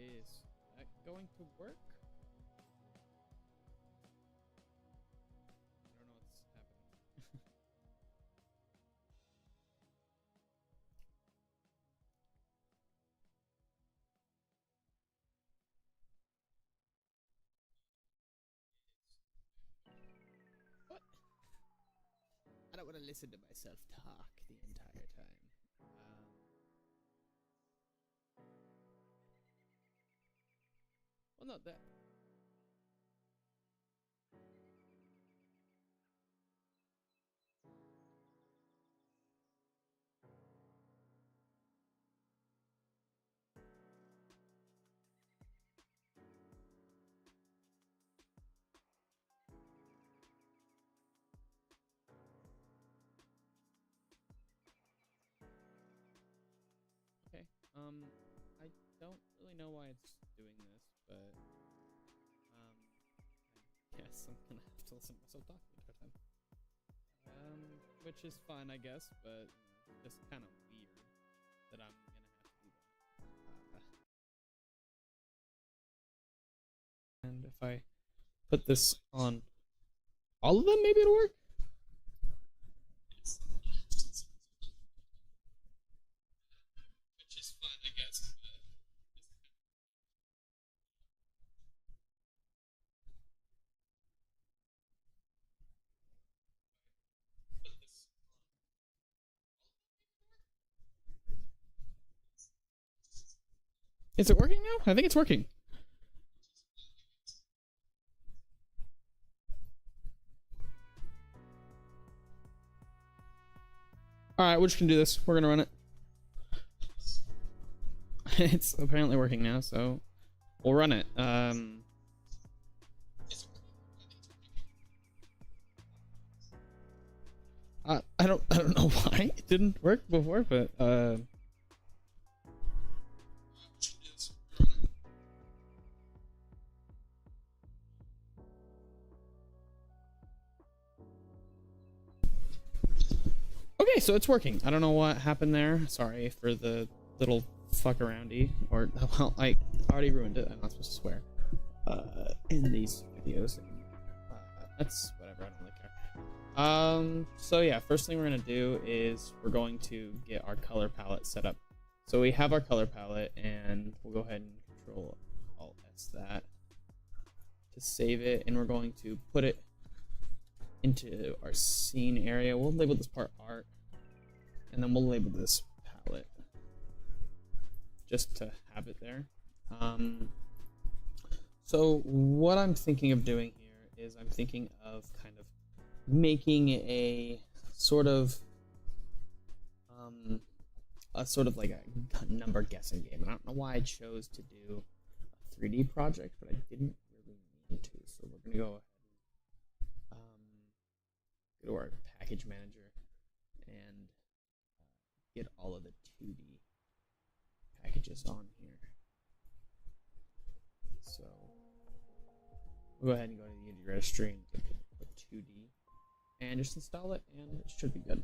Is that going to work? I don't know what's happening. What? I don't want to listen to myself talk the entire time. Well, not that. Okay. I don't really know why it's doing this, but I guess I'm gonna have to listen to myself talk the entire time. Which is fine, I guess, but just kind of weird that I'm gonna have to do that. And if I put this on all of them, maybe it'll work. Which is fine, I guess. Is it working now? I think it's working. Alright, we're just gonna do this. We're gonna run it. It's apparently working now, so we'll run it. I don't know why it didn't work before, but okay, so it's working. I don't know what happened there. Sorry for the little fuck aroundy, or well, I already ruined it. I'm not supposed to swear in these videos. That's whatever. I don't really care. So yeah, first thing we're gonna do is we're going to get our color palette set up. So we have our color palette, and we'll go ahead and Control Alt S that to save it, and we're going to put it into our scene area. We'll label this part art, and then we'll label this palette just to have it there. So what I'm thinking of doing here is I'm thinking of kind of making a sort of like a number guessing game. I don't know why I chose to do a 3D project, but I didn't really mean to. So we're gonna go go to our package manager and get all of the 2D packages on here. So we'll go ahead and go to the Unity registry and put 2D and just install it, and it should be good.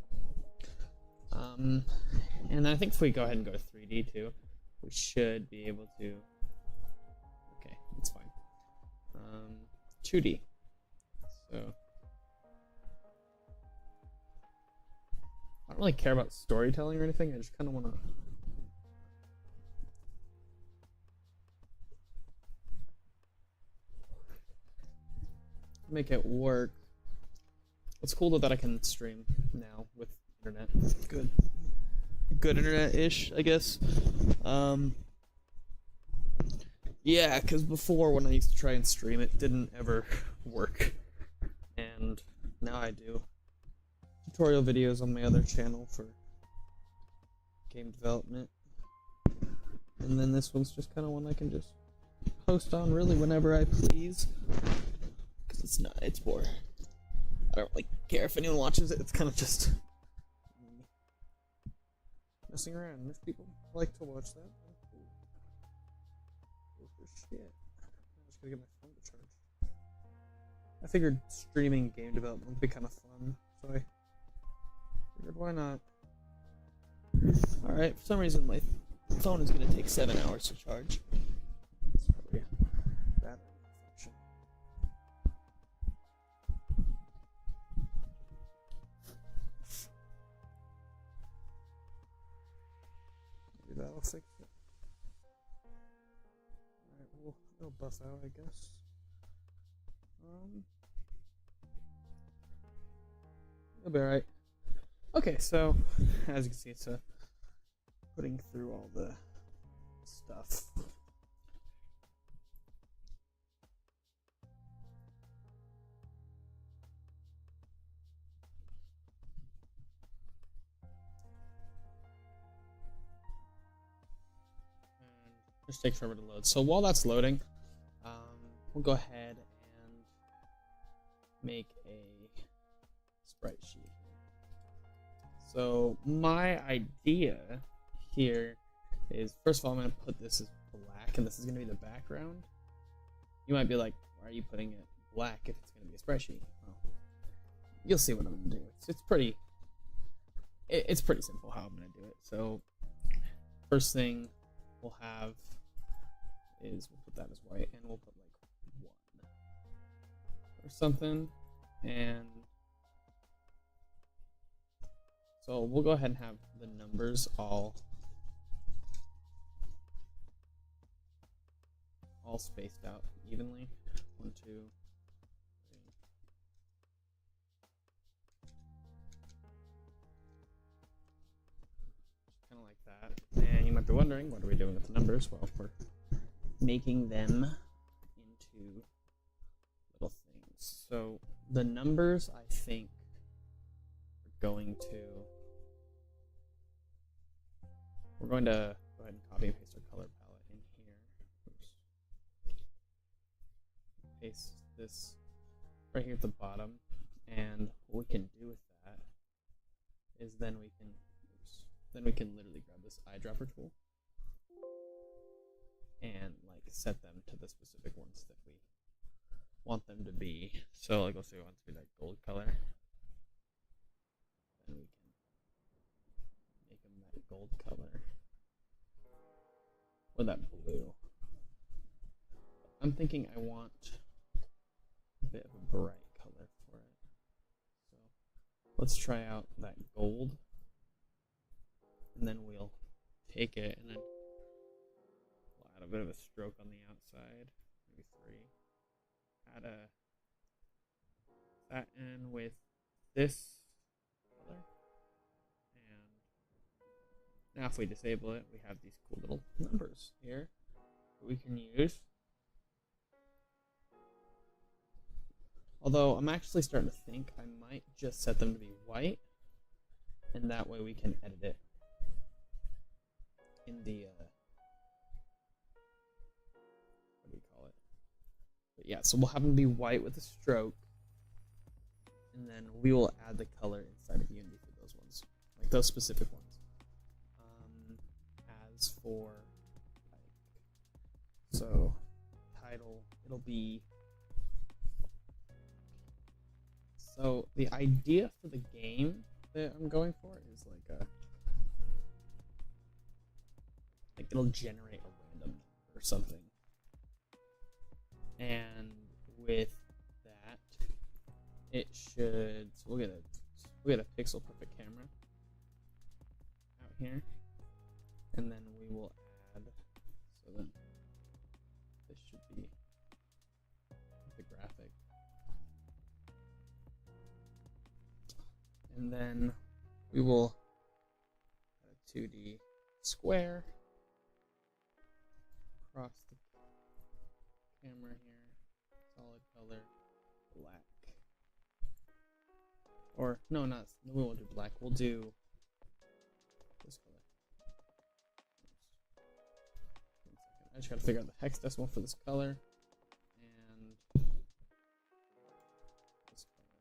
And I think if we go ahead and go to 3D too, we should be able to. Okay, it's fine. 2D. So I don't really care about storytelling or anything. I just kind of want to make it work. It's cool that I can stream now with internet. Good internet-ish, I guess. Yeah, because before when I used to try and stream, it didn't ever work, and now I do tutorial videos on my other channel for game development, and then this one's just kind of one I can just post on really whenever I please, because it's more, I don't really care if anyone watches it. It's kind of just me messing around, and if people like to watch that, cool. Cool for shit. I'm just gonna get my phone to charge. I figured streaming game development would be kind of fun, so I figured why not. Alright, for some reason my phone is going to take 7 hours to charge. It'll buff out, I guess. It'll be alright. Okay, so as you can see, it's putting through all the stuff. Just takes forever to load. So while that's loading, we'll go ahead and make a sprite sheet. So my idea here is, first of all, I'm going to put this as black, and this is going to be the background. You might be like, why are you putting it black if it's going to be a sprite sheet? Well, you'll see what I'm going to do. It's pretty simple how I'm going to do it. So first thing we'll have is we'll put that as white, and we'll put like 1 or something, and so we'll go ahead and have the numbers all spaced out evenly. 1, 2, 3. Kind of like that. And you might be wondering, what are we doing with the numbers? Well, we're making them into little things. So the numbers, I think, are going to, we're going to go ahead and copy and paste our color palette in here. Oops. Paste this right here at the bottom, and what we can do with that is then we can literally grab this eyedropper tool and like set them to the specific ones that we want them to be. So like, let's say we want it to be that gold color, then we can make them that gold color or that blue. I'm thinking I want a bit of a bright color for it, so let's try out that gold, and then we'll take it and then a bit of a stroke on the outside, maybe 3. Add a satin with this color, and now if we disable it, we have these cool little numbers here that we can use. Although I'm actually starting to think I might just set them to be white, and that way we can edit it in the but yeah, so we'll have them be white with a stroke, and then we will add the color inside of Unity for those ones, like those specific ones. As for so title, it'll be, so the idea for the game that I'm going for is like it'll generate a random number or something. And with that, it should, so we'll get a pixel perfect camera out here, and then we will add, so then this should be the graphic, and then we will add a 2D square across the camera here, solid color, black. Or no, we won't do black. We'll do this color. Oops. 1 second. I just gotta figure out the hexadecimal for this color and this color.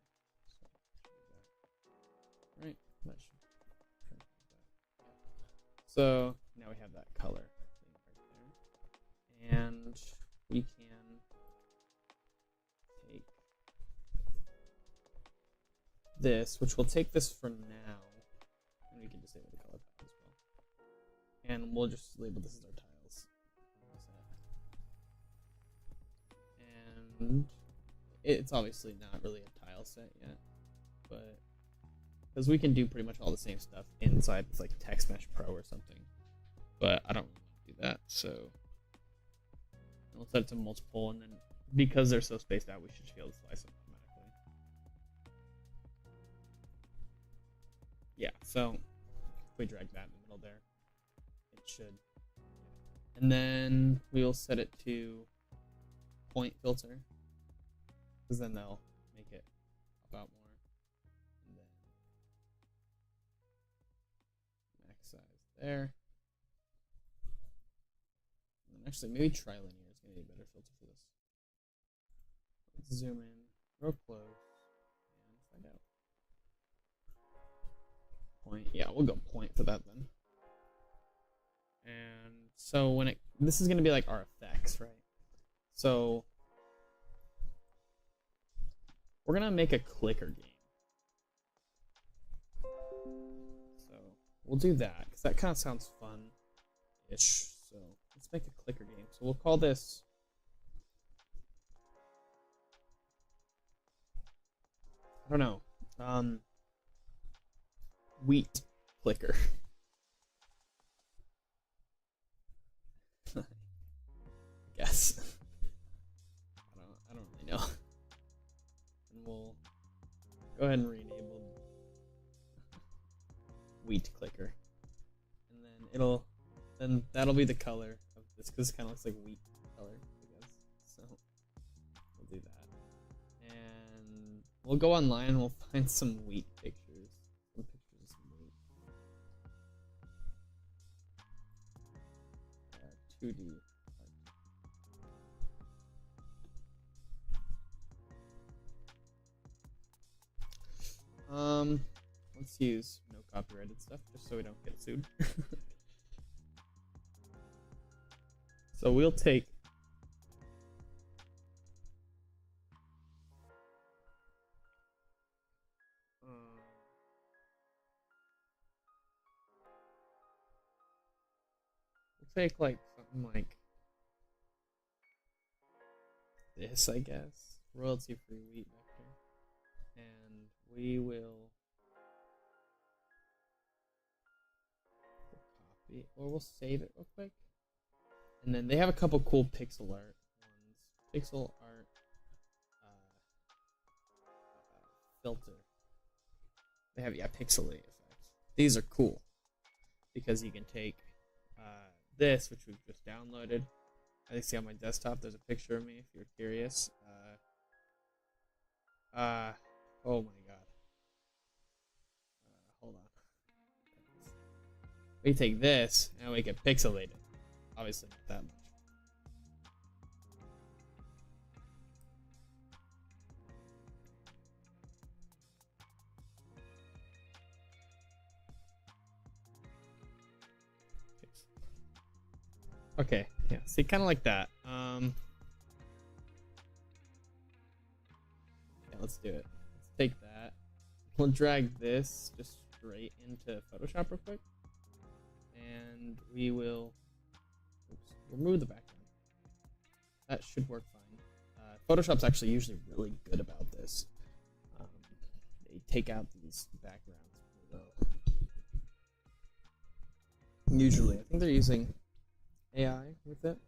So right, that should try to do that. Yeah. So now we have that color thing right there, and we can take this, which we'll take this for now, and we can disable the color palette as well. And we'll just label this as our tiles. And it's obviously not really a tile set yet, but because we can do pretty much all the same stuff inside with like Text Mesh Pro or something, but I don't really want to do that, so we'll set it to multiple, and then because they're so spaced out, we should be able to slice them automatically. Yeah, so if we drag that in the middle there, it should. And then we'll set it to point filter, because then they'll make it pop out more. And then max size there. And then actually, maybe trilinear is going to be a better filter for this. Let's zoom in real close and find out. Point, yeah, we'll go point for that then. And so when this is going to be like our effects, right? So we're going to make a clicker game. So we'll do that because that kind of sounds fun-ish. So let's make a clicker game. So we'll call this I don't know. Wheat clicker. Guess. I don't really know. And we'll go ahead and re-enable wheat clicker. And then that'll be the color of this, because it kind of looks like wheat color, I guess. So we'll do that. And we'll go online and we'll find some wheat pictures. Some pictures of some wheat. 2D. Let's use no copyrighted stuff just so we don't get sued. So we'll take like something like this, I guess. Royalty free wheat vector. And we will copy, or we'll save it real quick. And then they have a couple cool pixel art ones. Pixel art filter. They have, yeah, pixelate effects. These are cool because you can take this, which we've just downloaded. I see on my desktop there's a picture of me if you're curious. Oh my god. Hold on. We take this and we can pixelate it. Obviously not that much. Okay, yeah, see, kind of like that. Yeah, let's do it. Let's take that. We'll drag this just straight into Photoshop real quick. And we will remove the background. That should work fine. Photoshop's actually usually really good about this. They take out these backgrounds. Usually, I think they're using AI with it,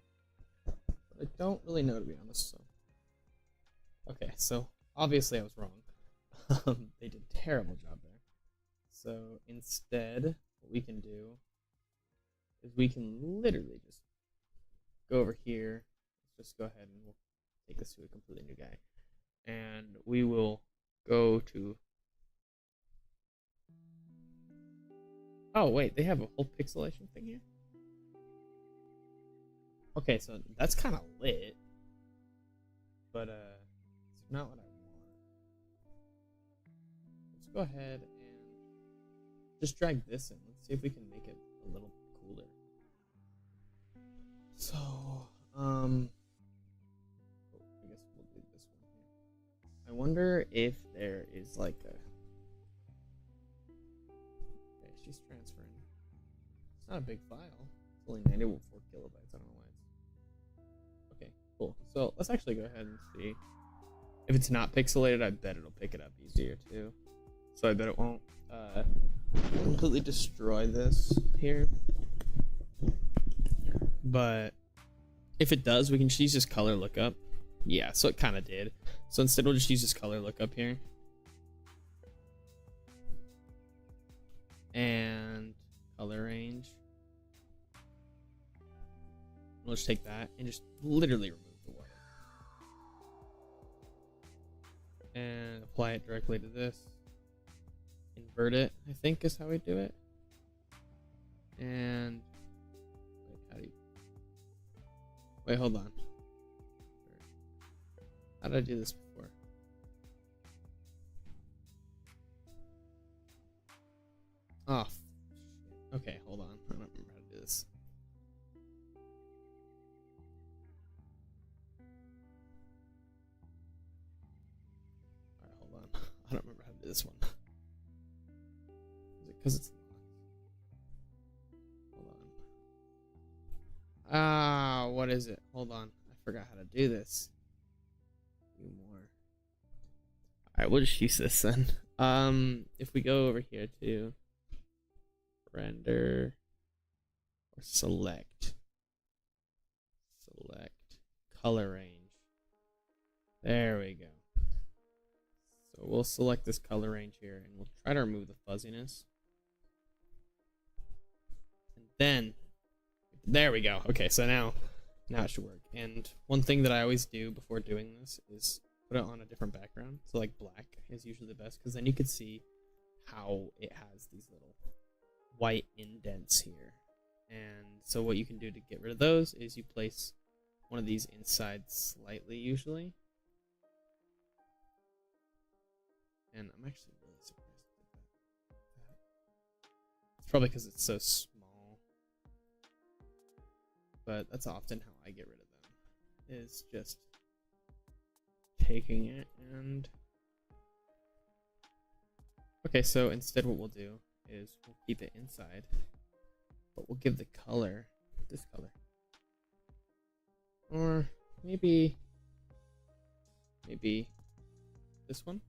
but I don't really know, to be honest. So, okay, so obviously I was wrong. They did a terrible job there. So instead, what we can do is we can literally just go over here. Let's just go ahead and we'll take this to a completely new guy, and we will go to. Oh wait, they have a whole pixelation thing here. Okay, so that's kind of lit, but it's not what I want. Let's go ahead and just drag this in. Let's see if we can make it a little cooler. So, I guess we'll do this one here. I wonder if there is like a. Okay, she's transferring. It's not a big file. It's only 94 kilobytes. I don't know why. Okay, cool. So let's actually go ahead and see. If it's not pixelated, I bet it'll pick it up easier too. So I bet it won't completely destroy this here. But If it does, we can just use this color lookup. Yeah, so it kind of did. So instead we'll just use this color lookup here. And color range. We'll just take that and just literally remove the white. And apply it directly to this. Invert it, I think is how we do it. And wait, how do you... Wait, hold on. How did I do this before? Oh, shit. Okay, hold on. I don't remember how to do this. Alright, hold on. I don't remember how to do this one. Is it because it's not? Hold on. Ah, what is it? Hold on. I forgot how to do this. Do more. Alright, we'll just use this then. If we go over here to render or select color range. There we go. So we'll select this color range here and we'll try to remove the fuzziness. And then there we go. Okay, so now it should work. And one thing that I always do before doing this is put it on a different background. So like black is usually the best because then you could see how it has these little white indents here. And so what you can do to get rid of those is you place one of these inside slightly usually. And I'm actually really surprised I did that. It's probably because it's so small. But that's often how I get rid of them, is just taking it and... Okay, so instead what we'll do is we'll keep it inside, but we'll give the color this color. Or maybe this one.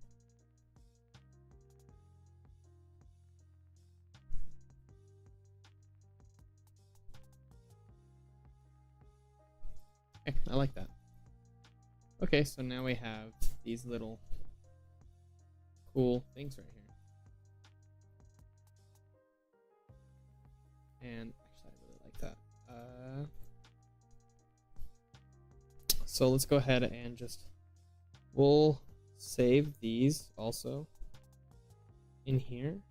Okay, I like that. Okay, so now we have these little cool things right here. And actually, I really like that. So let's go ahead and we'll save these also in here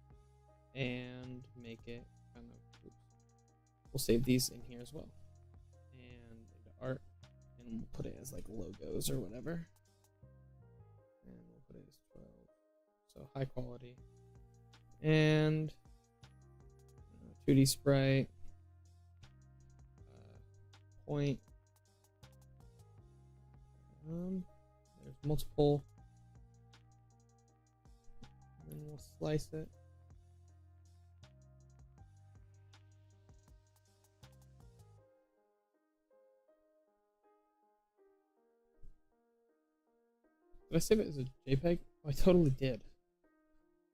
and make it kind of, we'll save these in here as well. And into art, and we'll put it as like logos or whatever. And we'll put it as 12. So high quality. And 2D sprite, point, there's multiple, and then we'll slice it. Did I save it as a JPEG? Oh, I totally did.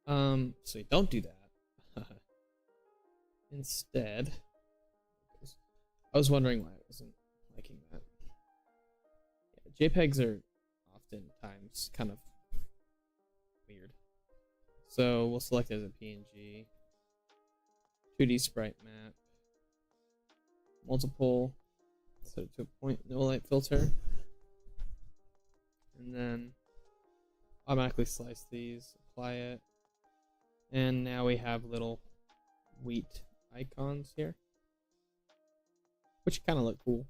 So you don't do that. Instead, I was wondering why I wasn't liking that. Yeah, JPEGs are oftentimes kind of weird. So we'll select it as a PNG, 2D sprite map, multiple, set it to a point, no light filter, and then automatically slice these, apply it, and now we have little wheat icons here, which kind of look cool.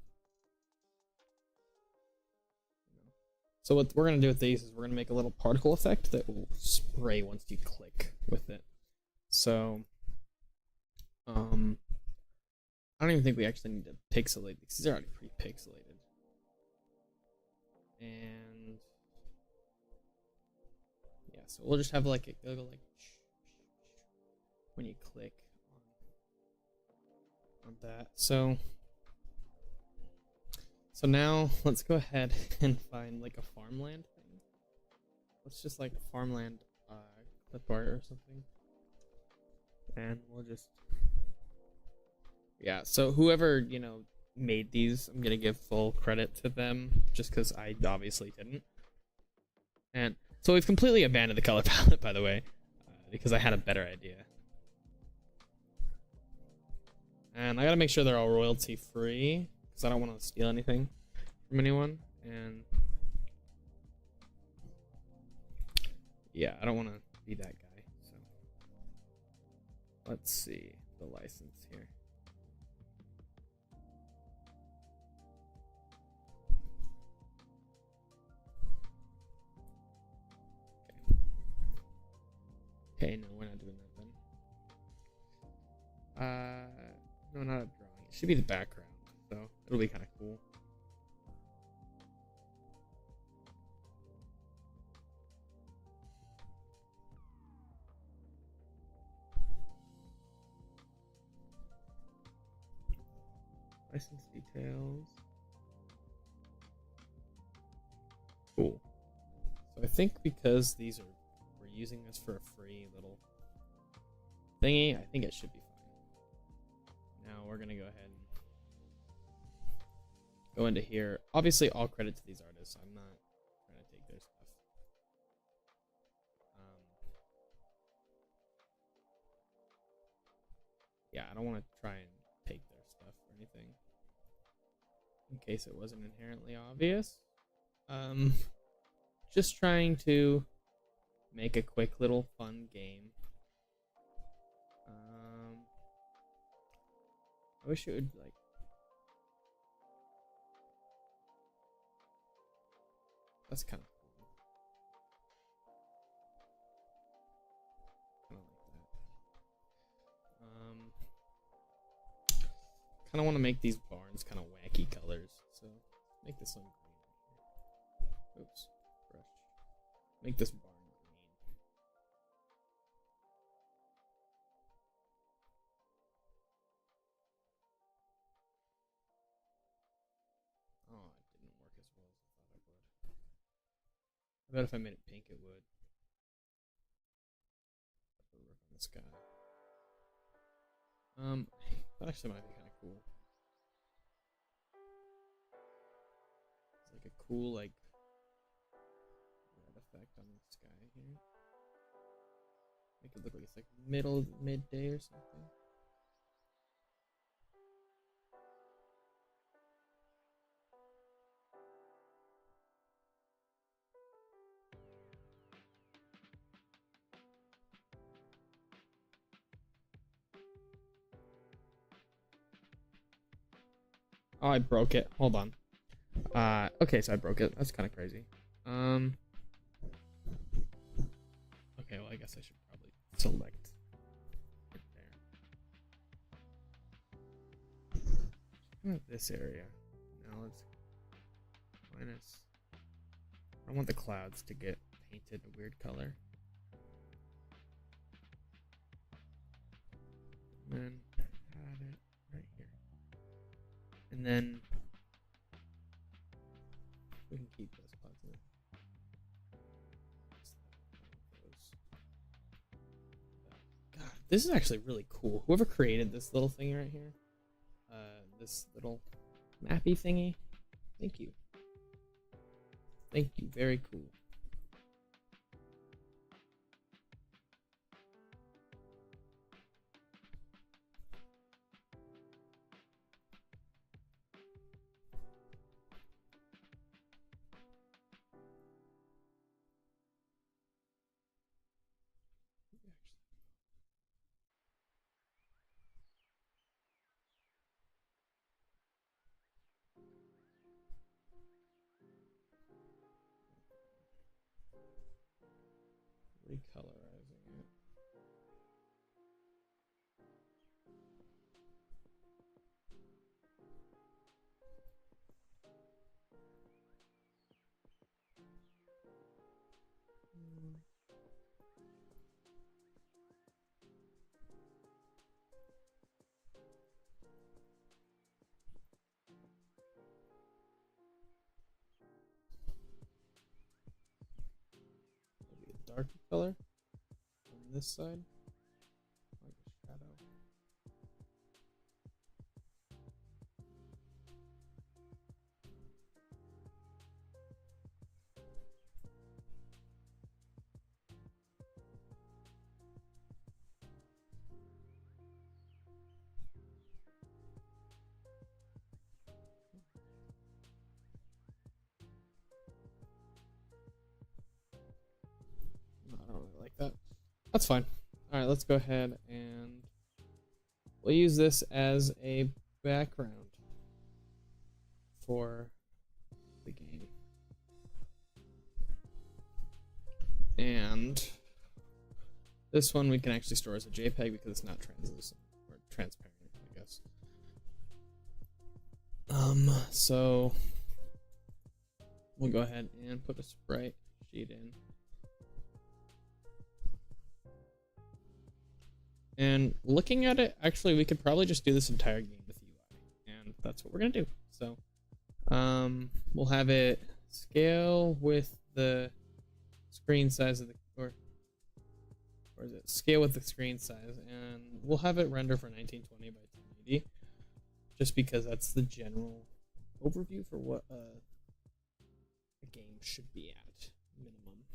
So what we're going to do with these is we're going to make a little particle effect that will spray once you click with it. So I don't even think we actually need to pixelate these. These are already pre-pixelated. And yeah, so we'll just have like it'll go like when you click on that. So now let's go ahead and find like a farmland thing. Let's just like farmland clip art or something. And we'll just, yeah, so whoever, you know, made these, I'm gonna give full credit to them, just because I obviously didn't. And so we've completely abandoned the color palette, by the way, because I had a better idea. And I gotta make sure they're all royalty free, because I don't want to steal anything from anyone. And yeah, I don't want to be that guy. So let's see the license here. Okay, no, we're not doing that then. No, not a drawing. It should be the background, so it'll be kind of cool. License details. Cool. So I think because we're using this for a free little thingy, I think it should be fine. Now we're gonna go ahead and go into here. Obviously, all credit to these artists. I'm not trying to take their stuff. Yeah, I don't want to try and take their stuff or anything, in case it wasn't inherently obvious. Just trying to make a quick little fun game. I wish it would like. That's kind of cool. Kind of like that. Kind of want to make these barns kind of wacky colors, so make this one green. Oops, brush. Make this barn green. Oh, it didn't work as well as I thought it would. I bet if I made it pink, it would. That would work on this guy. That actually might be kind of cool. It's like a cool, like, red effect on this guy here. Make it look like it's like midday or something. Oh, I broke it. Hold on. Okay, so I broke it. That's kind of crazy. Okay, well, I guess I should probably select it there. This area. Now let's minus. I want the clouds to get painted a weird color. And then add it right here. And then we can keep those clouds in. God, this is actually really cool. Whoever created this little thing right here, this little mappy thingy, thank you. Thank you, very cool. Recolorizing it. Maybe a darker color on this side, like a shadow. That's fine. All right, let's go ahead and we'll use this as a background for the game. And this one we can actually store as a JPEG because it's not translucent or transparent, I guess. So we'll go ahead and put a sprite sheet in. And looking at it, actually, we could probably just do this entire game with UI, and that's what we're gonna do. So, we'll have it scale with the screen size of the, or is it scale with the screen size, and we'll have it render for 1920 by 1080, just because that's the general overview for what a game should be at minimum.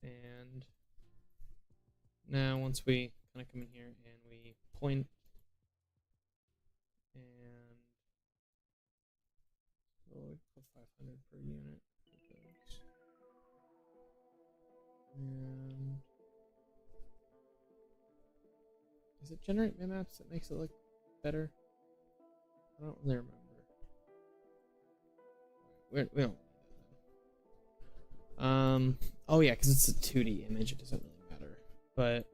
And now, once we kind of come in here and we point, and so we put 500 per unit. And does it generate bitmaps that makes it look better? I don't really remember. We don't need that then. Oh yeah, because it's a 2D image, it doesn't really matter. But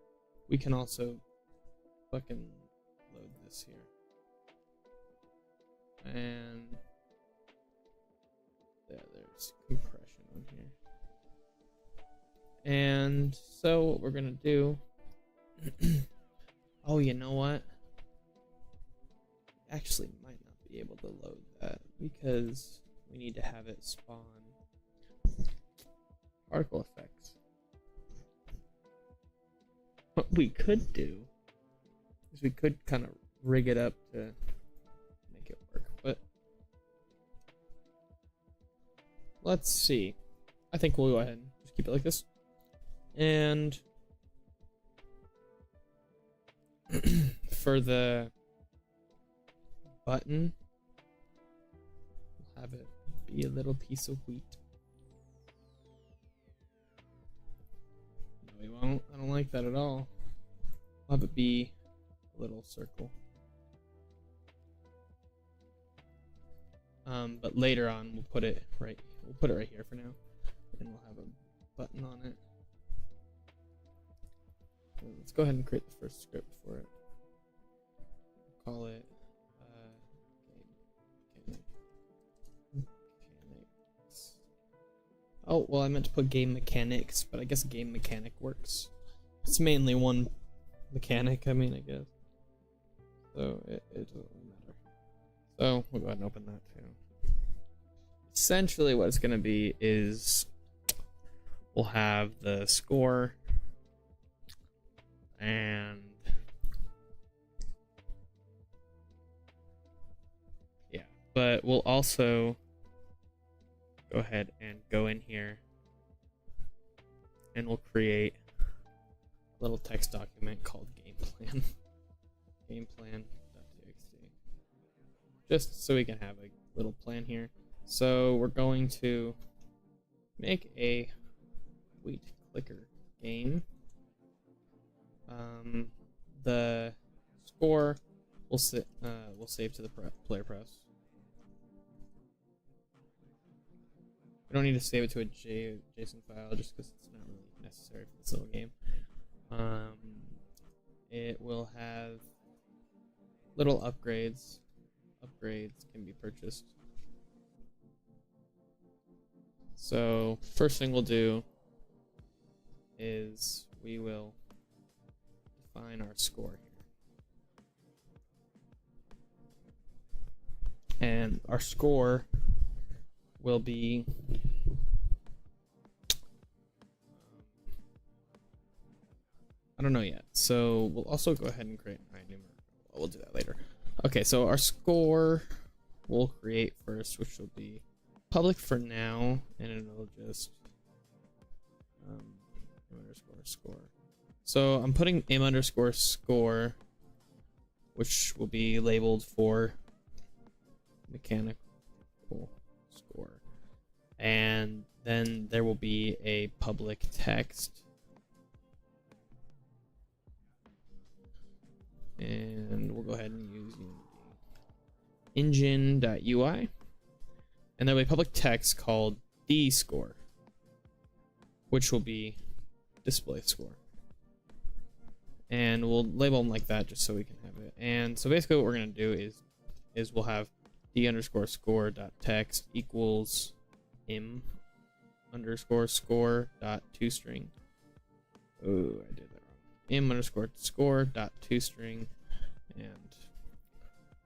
we can also fucking load this here. And yeah, there's compression on here. And so what we're gonna do, oh, you know what? Actually might not be able to load that because we need to have it spawn particle effects. What we could do is we could kind of rig it up to make it work, but let's see. I think we'll go ahead and just keep it like this. And for the button, we'll have it be a little piece of wheat. No, we won't. I don't like that at all. I'll have it be a little circle. But later on, we'll put it right here for now, and we'll have a button on it. So let's go ahead and create the first script for it. We'll call it mechanics. Oh, well, I meant to put game mechanics, but I guess game mechanic works. It's mainly one mechanic, I mean, I guess. So it doesn't really matter. So we'll go ahead and open that too. Essentially what it's going to be is we'll have the score and yeah, but we'll also go ahead and go in here and we'll create a little text document called game plan. Game plan.txt. Just so we can have a little plan here. So we're going to make a wheat clicker game. The score we'll save to the player press. We don't need to save it to a JSON file just because it's not really necessary for this little game. It will have little upgrades. Upgrades can be purchased. So first thing we'll do is we will define our score here. And our score will be I don't know yet. So we'll also go ahead and create we'll do that later. Okay, so our score we'll create first, which will be public for now, and it'll just im_score. So I'm putting im_score, which will be labeled for mechanical score, and then there will be a public text and we'll go ahead and use engine.ui, and there'll be public text called dscore, which will be display score, and we'll label them like that just so we can have it. And so basically what we're going to do is we'll have d underscore score dot text equals m underscore score dot toString. Oh, I did that wrong. M underscore score dot toString. And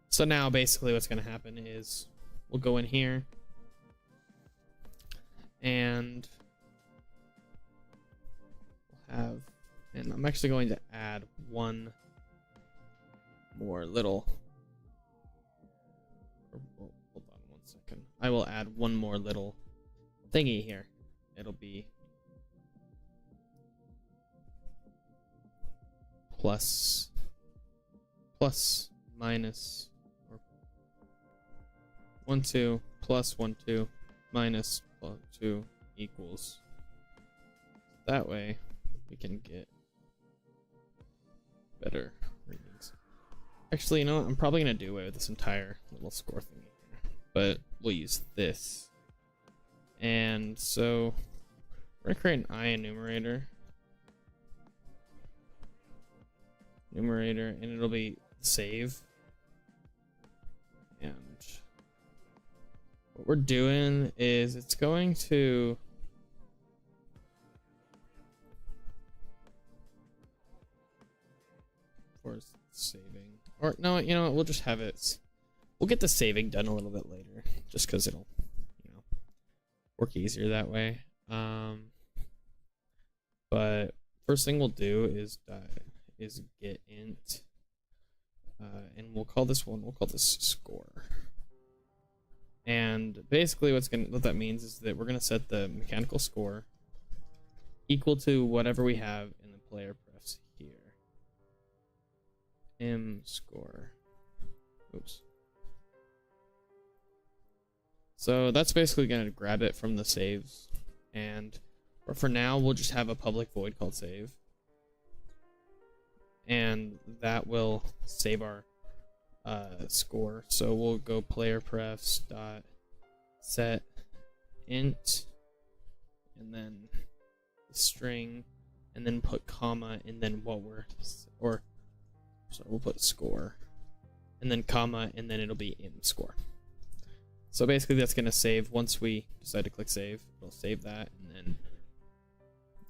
so now basically what's going to happen is we'll go in here and we'll have, and I'm actually going to add one more little, hold on one second. I will add one more little thingy here. It'll be plus minus, or 1 2 plus 1 2 minus 2 equals. That way we can get better readings. Actually, you know what? I'm probably gonna do away with this entire little score thingy here, but we'll use this. And so we're gonna create an I enumerator, and it'll be save. And what we're doing is it's going to for saving, or no, you know what, we'll just have it, we'll get the saving done a little bit later just because it'll, you know, work easier that way. But first thing we'll do is get int, and we'll call this score. And basically what that means is that we're gonna set the mechanical score equal to whatever we have in the player prefs here. M score. Oops. So that's basically gonna grab it from the saves, and or for now we'll just have a public void called save, and that will save our score. So we'll go player prefs dot set int, and then the string, and then put comma, and then what we're, or so we'll put score, and then comma, and then it'll be m score. So basically that's gonna save once we decide to click save. It'll save that, and then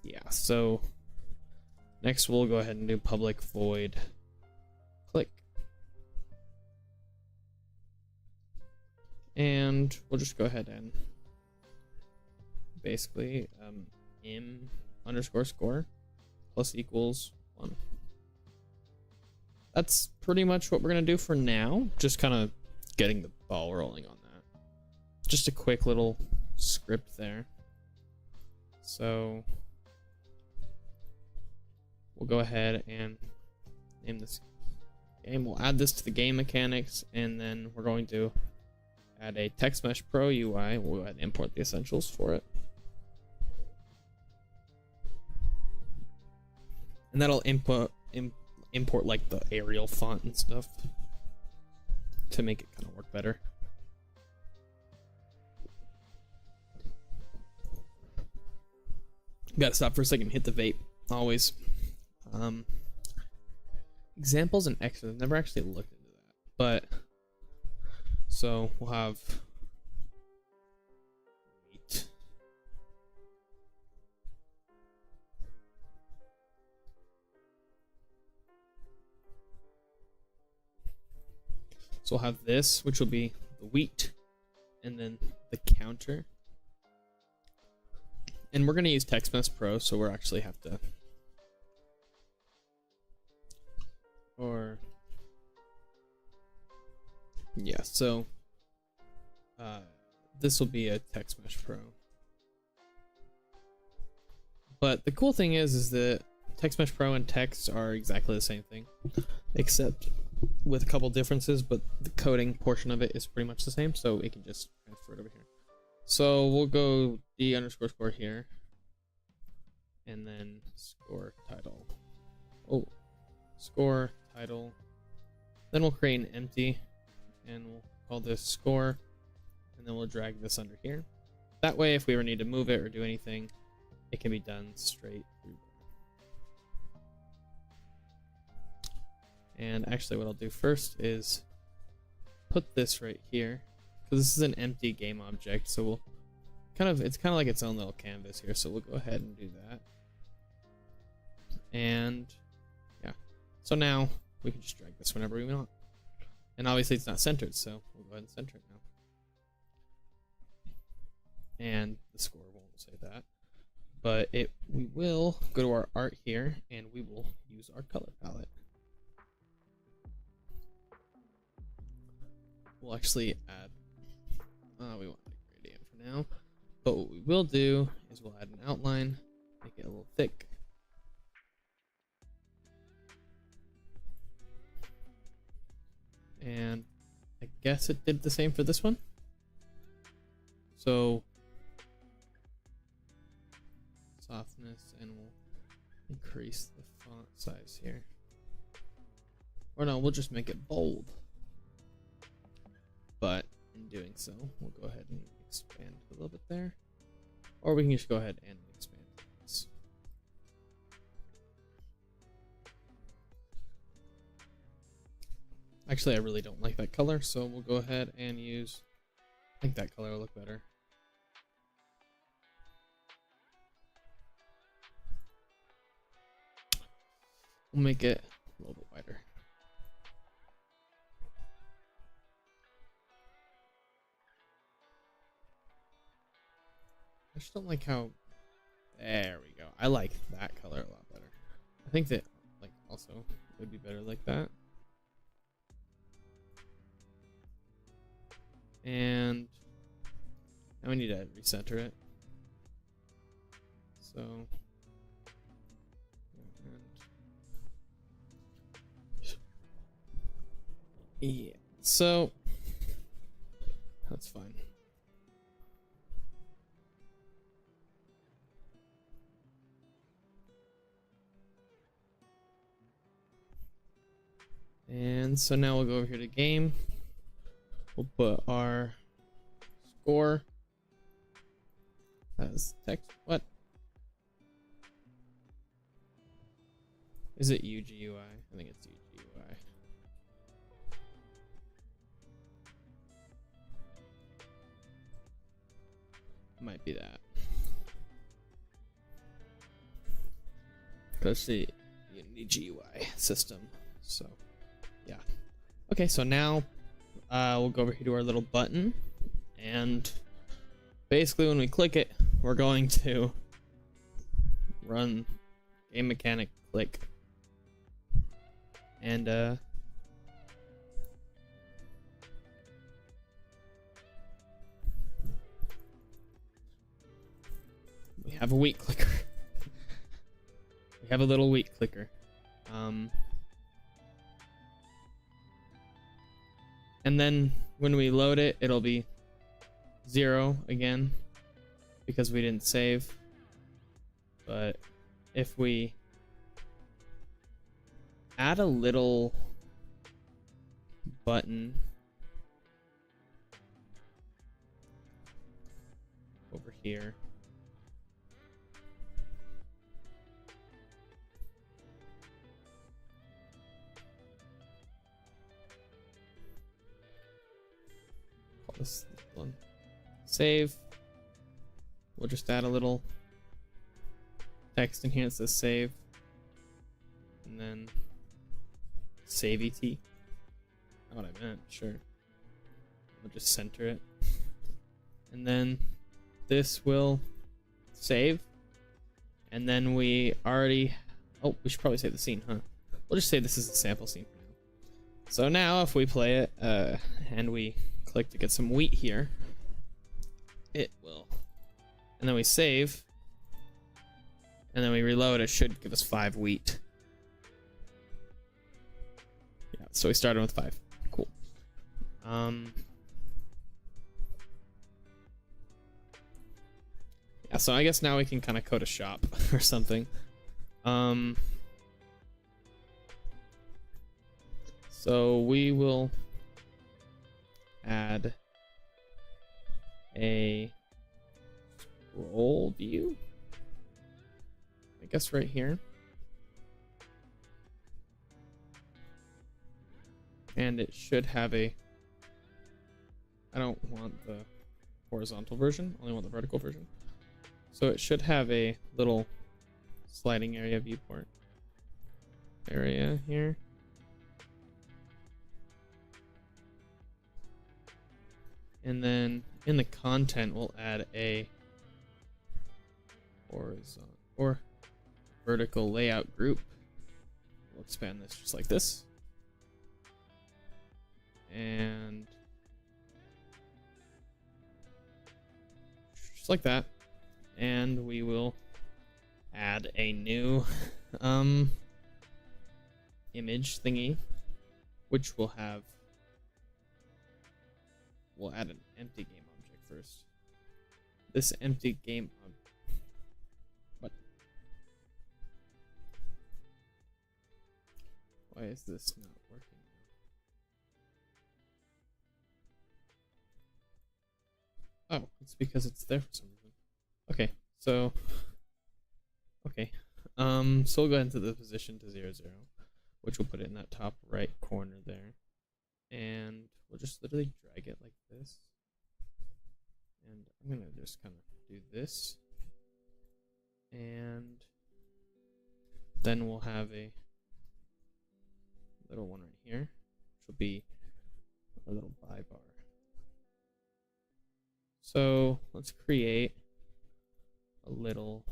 yeah. So next we'll go ahead and do public void click, and we'll just go ahead and basically m underscore score plus equals 1. That's pretty much what we're gonna do for now. Just kind of getting the ball rolling on that. Just a quick little script there. So we'll go ahead and name this game. We'll add this to the game mechanics, and then we're going to add a text mesh pro UI. We'll go ahead and import the essentials for it, and that'll import like the Arial font and stuff to make it kind of work better. Gotta stop for a second, hit the vape, always. Examples and X's, I've never actually looked into that, but so we'll have wait. So we'll have this, which will be the wheat, and then the counter. And we're gonna use TextMesh Pro, so we're actually have to, or yeah, so this will be a TextMesh Pro. But the cool thing is that TextMesh Pro and text are exactly the same thing, except with a couple differences, but the coding portion of it is pretty much the same, so we can just transfer it over here. So we'll go d underscore score here, and then score title. Oh, score title Then we'll create an empty, and we'll call this score, and then we'll drag this under here. That way, if we ever need to move it or do anything, it can be done straight through there. And actually, what I'll do first is put this right here, because this is an empty game object, so we'll it's kind of like its own little canvas here, so we'll go ahead and do that. And yeah, so now we can just drag this whenever we want. And obviously it's not centered, so we'll go ahead and center it now. And the score won't say that, but we will go to our art here, and we will use our color palette. We'll actually add, we want a gradient for now, but what we will do is we'll add an outline, make it a little thick. And I guess it did the same for this one. So softness, and we'll increase the font size here. Or no, we'll just make it bold. But in doing so, we'll go ahead and expand a little bit there. Or we can just go ahead and expand this. Actually, I really don't like that color, so we'll go ahead and use, I think that color will look better. We'll make it a little bit wider. I just don't like how, there we go. I like that color a lot better. I think that, like, also would be better like that. And now we need to recenter it. So, yeah, so that's fine. And so now we'll go over here to game. We'll put our score as text. What? Is it UGUI? I think it's UGUI. Might be that. Because the Unity GUI system. So, yeah. Okay, so now we'll go over here to our little button, and basically when we click it, we're going to run game mechanic click, and we have a weak clicker. We have a little weak clicker. And then when we load it, it'll be 0 again because we didn't save. But if we add a little button over here, this one, save. We'll just add a little text in here that says save, and then save ET. Not what I meant, sure. We'll just center it, and then this will save, and then we already, oh, we should probably save the scene, huh? We'll just say this is a sample scene for now. So now if we play it and we click to get some wheat here, it will, and then we save, and then we reload, it should give us 5 wheat. Yeah, so we started with 5. Cool. Yeah, so I guess now we can kind of code a shop or something. So we will add a scroll view, I guess right here. And it should have a, I don't want the horizontal version, only want the vertical version. So it should have a little sliding area viewport area here. And then in the content, we'll add a horizontal or vertical layout group. We'll expand this just like this. And just like that. And we will add a new image thingy, which will have, we'll add an empty game object first. This empty game object, what? Why is this not working? Oh, it's because it's there for some reason. Okay, so so we'll go ahead and set the position to 0, 0, which will put it in that top right corner there. And we'll just literally drag it like this. And I'm gonna just kind of do this. And then we'll have a little one right here, which will be a little buy bar. So let's create a little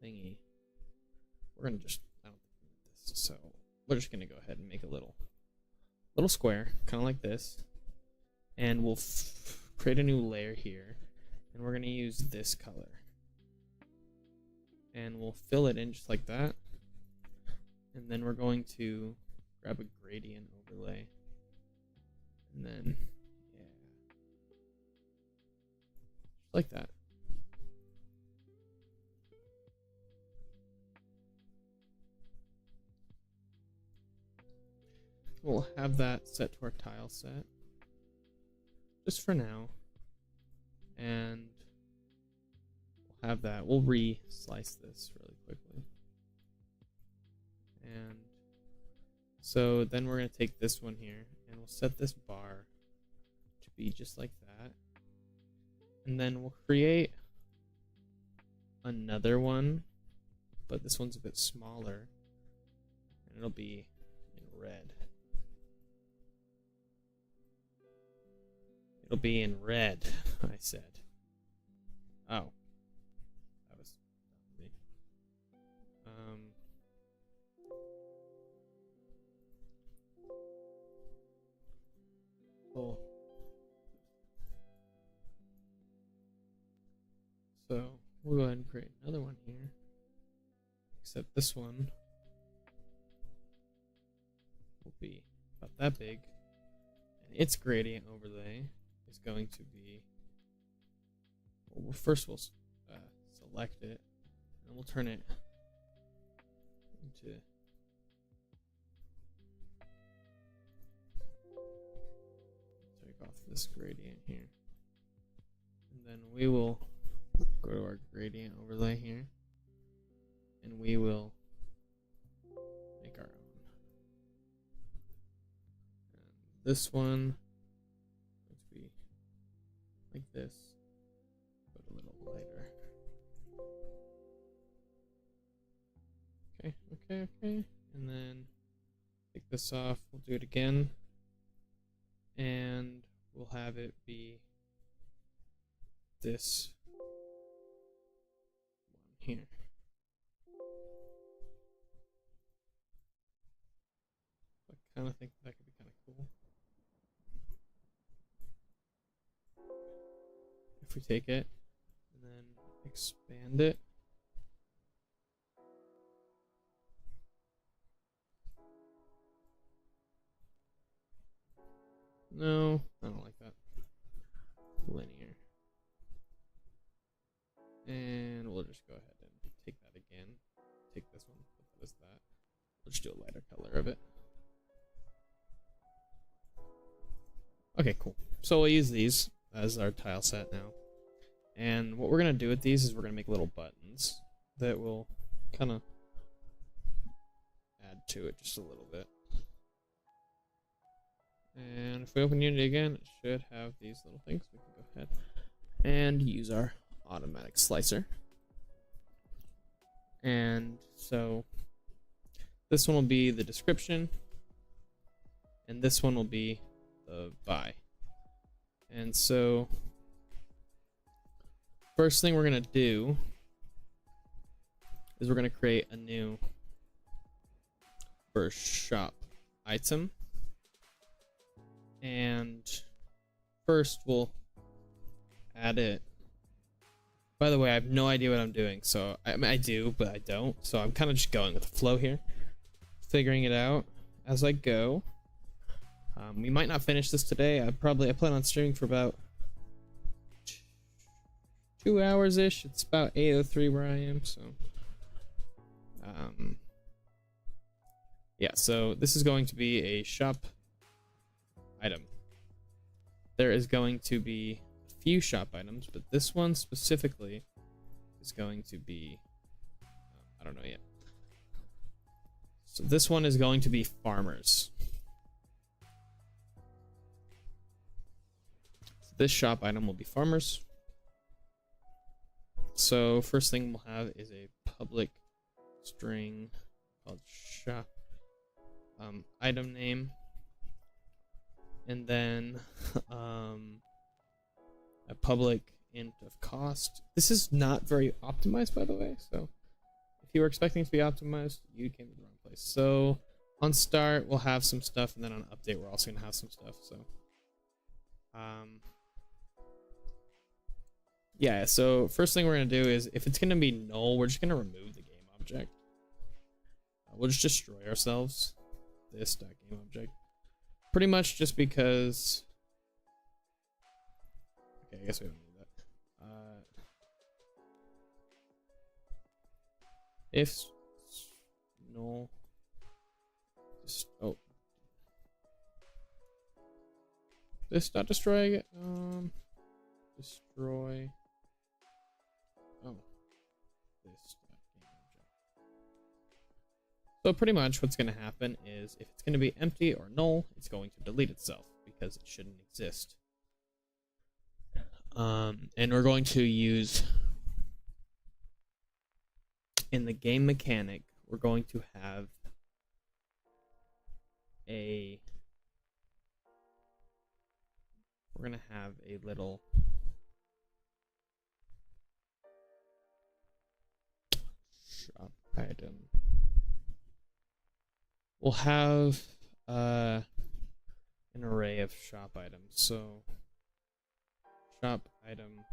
thingy. We're gonna just, I don't think we need this, so we're just gonna go ahead and make a little square, kind of like this, and we'll create a new layer here, and we're gonna use this color, and we'll fill it in just like that, and then we're going to grab a gradient overlay, and then yeah, just like that. We'll have that set to our tile set just for now, and we'll have that. We'll re-slice this really quickly. And so then we're going to take this one here and we'll set this bar to be just like that. And then we'll create another one, but this one's a bit smaller, and it'll be in red. It'll be in red, I said. Oh. That was me. Cool. So we'll go ahead and create another one here. Except this one will be about that big. And its gradient overlay is going to be, well, first we'll select it, and we'll turn it into take off this gradient here, and then we will go to our gradient overlay here, and we will make our own. And this one like this, but a little lighter. Okay. And then take this off. We'll do it again. And we'll have it be this one here. I kind of think that could be kind of cool. If we take it and then expand it, no, I don't like that. Linear. And we'll just go ahead and take that again. Take this one, put that as that. We'll just do a lighter color of it. Okay, cool. So we'll use these as our tile set now. And what we're going to do with these is we're going to make little buttons that will kind of add to it just a little bit. And if we open Unity again, it should have these little things. We can go ahead and use our automatic slicer. And so this one will be the description, and this one will be the buy. And so first thing we're gonna do is we're gonna create a new first shop item. And first we'll add it. By the way, I have no idea what I'm doing, so I mean, I do, but I don't. So I'm kind of just going with the flow here, figuring it out as I go. We might not finish this today. I plan on streaming for about 2 hours ish. It's about 8:03 where I am, so yeah. So this is going to be a shop item. There is going to be a few shop items, but this one specifically is going to be I don't know yet. So this one is going to be farmers. This shop item will be farmers. So first thing we'll have is a public string called shop item name, and then a public int of cost. This is not very optimized, by the way, so if you were expecting it to be optimized, you came to the wrong place. So on start we'll have some stuff, and then on update we're also gonna have some stuff. So yeah, so first thing we're gonna do is, if it's gonna be null, we're just gonna remove the game object. We'll just destroy ourselves this .game object, pretty much just because. Okay, I guess we don't need that. If null, just this dot destroy destroy. Oh, this game object. So pretty much what's going to happen is, if it's going to be empty or null, it's going to delete itself because it shouldn't exist. And we're going to use, in the game mechanic, we're going to have a little shop item. We'll have an array of shop items. So shop item.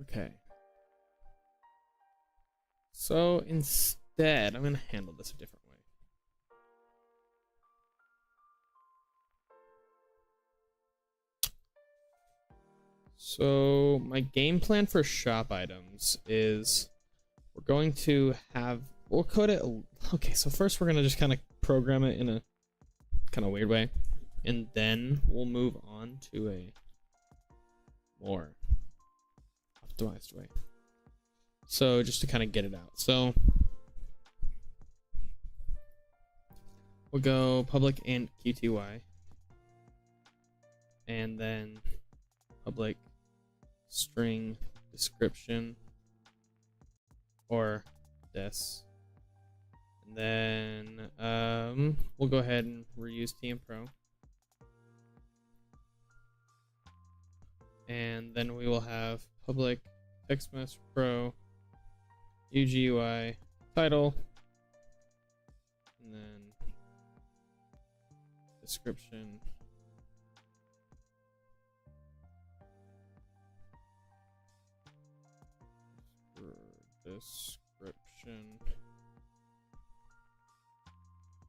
Okay. So instead, I'm going to handle this a different way. So my game plan for shop items is, we're going to have, we'll code it. Okay, so first we're going to just kind of program it in a kind of weird way, and then we'll move on to a more optimized way. So just to kind of get it out. So we'll go public int qty, and then public string description or des. And then we'll go ahead and reuse tmpro. And then we will have public textmaster pro UGUI title, and then description,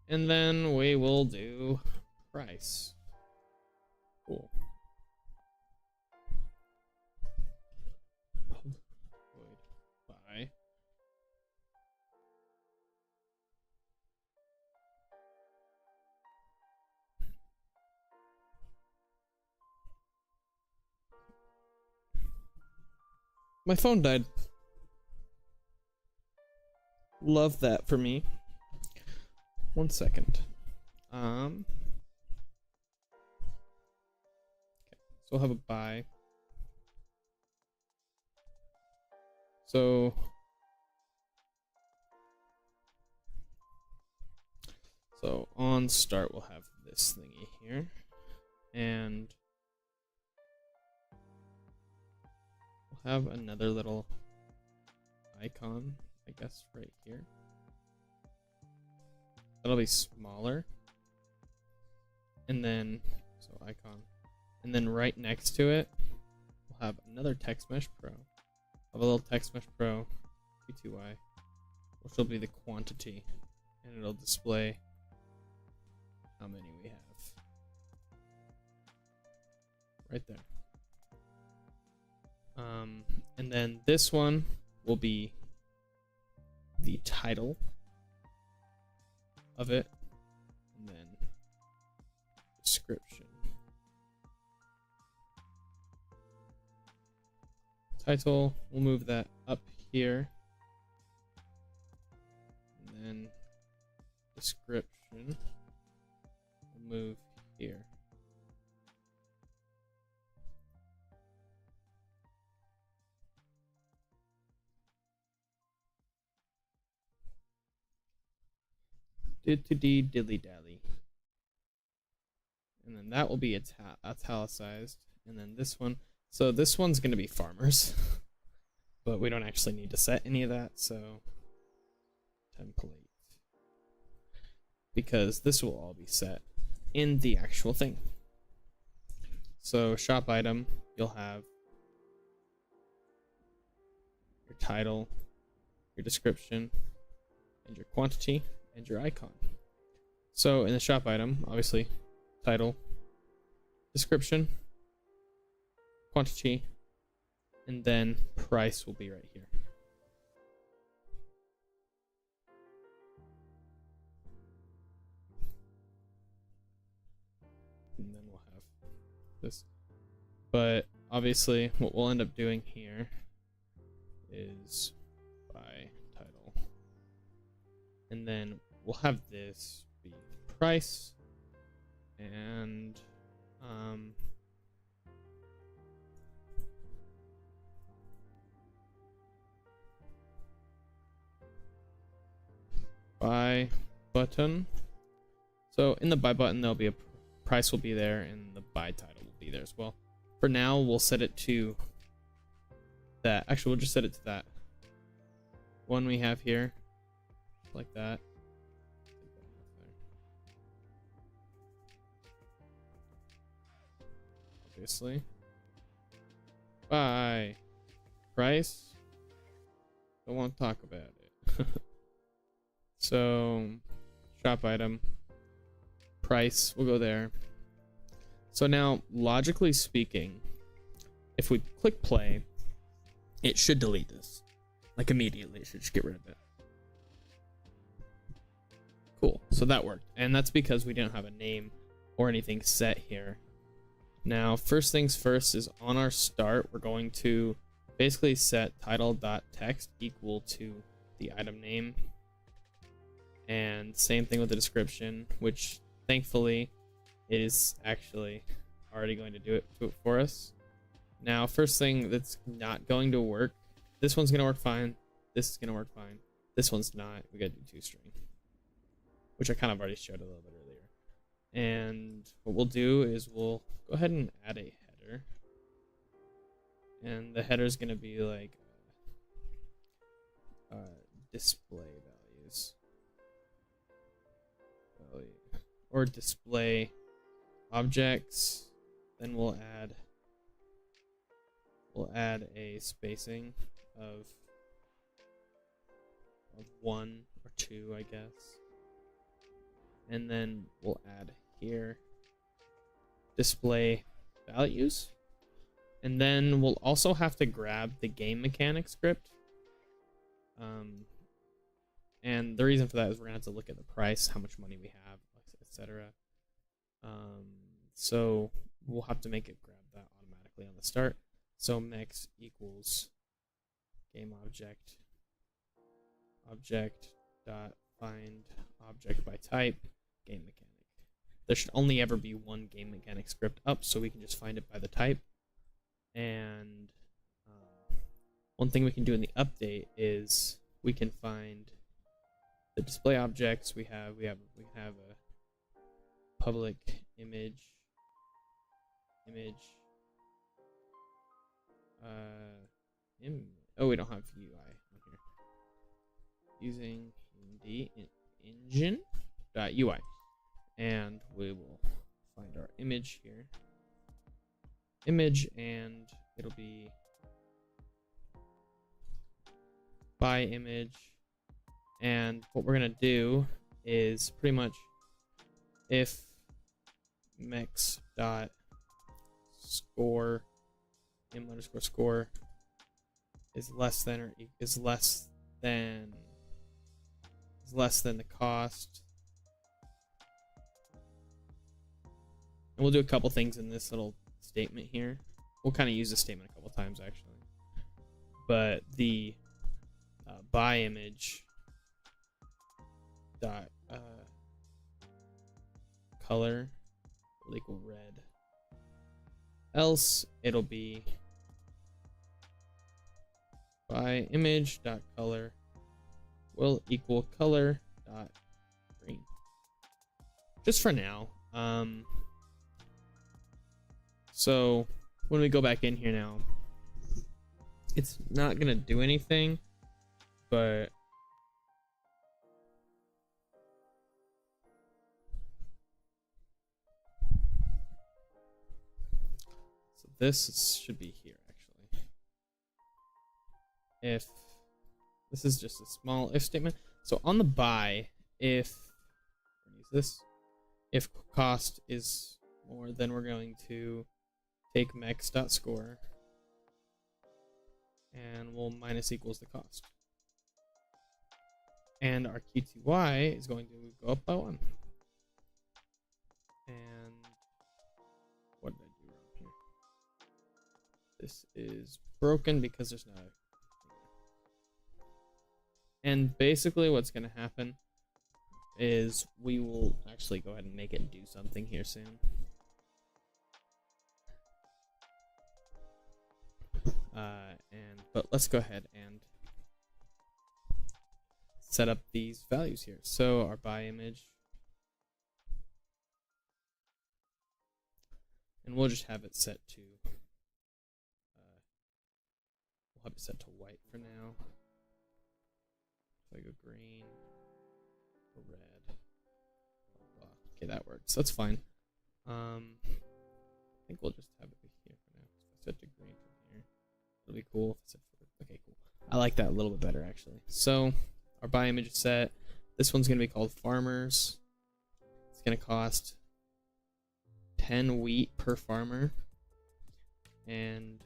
and then we will do price. Cool. My phone died. Love that for me. 1 second. Okay. So we'll have a buy. So on start we'll have this thingy here. And we'll have another little icon, I guess, right here. That'll be smaller. And then, so icon. And then right next to it, we'll have another text mesh pro. I'll have a little text mesh pro, P2Y, which will be the quantity. And it'll display how many we have. Right there. And then this one will be the title of it, and then description. Title, we'll move that up here, and then description will move here. Dilly dally. And then that will be italicized. And then this one. So this one's going to be farmers. But we don't actually need to set any of that. So template. Because this will all be set in the actual thing. So shop item, you'll have your title, your description, and your quantity, and your icon. So in the shop item, obviously, title, description, quantity, and then price will be right here. And then we'll have this. But obviously, what we'll end up doing here is by title. And then we'll have this be price and buy button. So in the buy button there'll be a price will be there and the buy title will be there as well. For now we'll set it to that. Actually, we'll just set it to that one we have here, like that. Obviously. Buy price. Don't want to talk about it. So shop item price will go there. So now, logically speaking, if we click play, it should delete this. Like immediately, it should just get rid of it. Cool, so that worked. And that's because we didn't have a name or anything set here. Now, first things first is on our start, we're going to basically set title.text equal to the item name. And same thing with the description, which thankfully is actually already going to do it for us. Now, first thing that's not going to work, this one's going to work fine, this is going to work fine, this one's not. We got to do toString, which I kind of already showed a little bit earlier. And what we'll do is we'll go ahead and add a header. And the header is going to be like display values. Or display objects. Then we'll add a spacing of 1 or 2, I guess. And then we'll add here display values. And then we'll also have to grab the game mechanic script. And the reason for that is we're gonna have to look at the price, how much money we have, etc. So we'll have to make it grab that automatically on the start. So mix equals game object dot find object by type game mechanic. There should only ever be one game mechanic script up, so we can just find it by the type. And one thing we can do in the update is we can find the display objects. We have a public image. Oh, we don't have UI on here. Using the engine.ui, and we will find our image here. Image, and it'll be by image. And what we're gonna do is pretty much if mex dot score im_score is less than or is less than the cost. And we'll do a couple things in this little statement here. We'll kind of use this statement a couple times actually. But the by image dot color will equal red. Else it'll be by image dot color will equal color dot green. Just for now. So when we go back in here now, it's not gonna do anything, but so this should be here actually. If this is just a small if statement. So on the buy, if cost is more, then we're going to take mex.score and we'll minus equals the cost. And our QTY is going to go up by 1. And what did I do wrong here? This is broken because there's not a... And basically what's going to happen is we will actually go ahead and make it do something here soon. But let's go ahead and set up these values here. So our by image, and we'll just have it set to we'll have it set to white for now. So I go green, go red, blah, blah. Okay, that works. That's fine. I think we'll just have it here for now. Set to green from here. It'll be cool. Okay, cool. I like that a little bit better actually. So our by image is set. This one's gonna be called farmers. It's gonna cost 10 wheat per farmer, and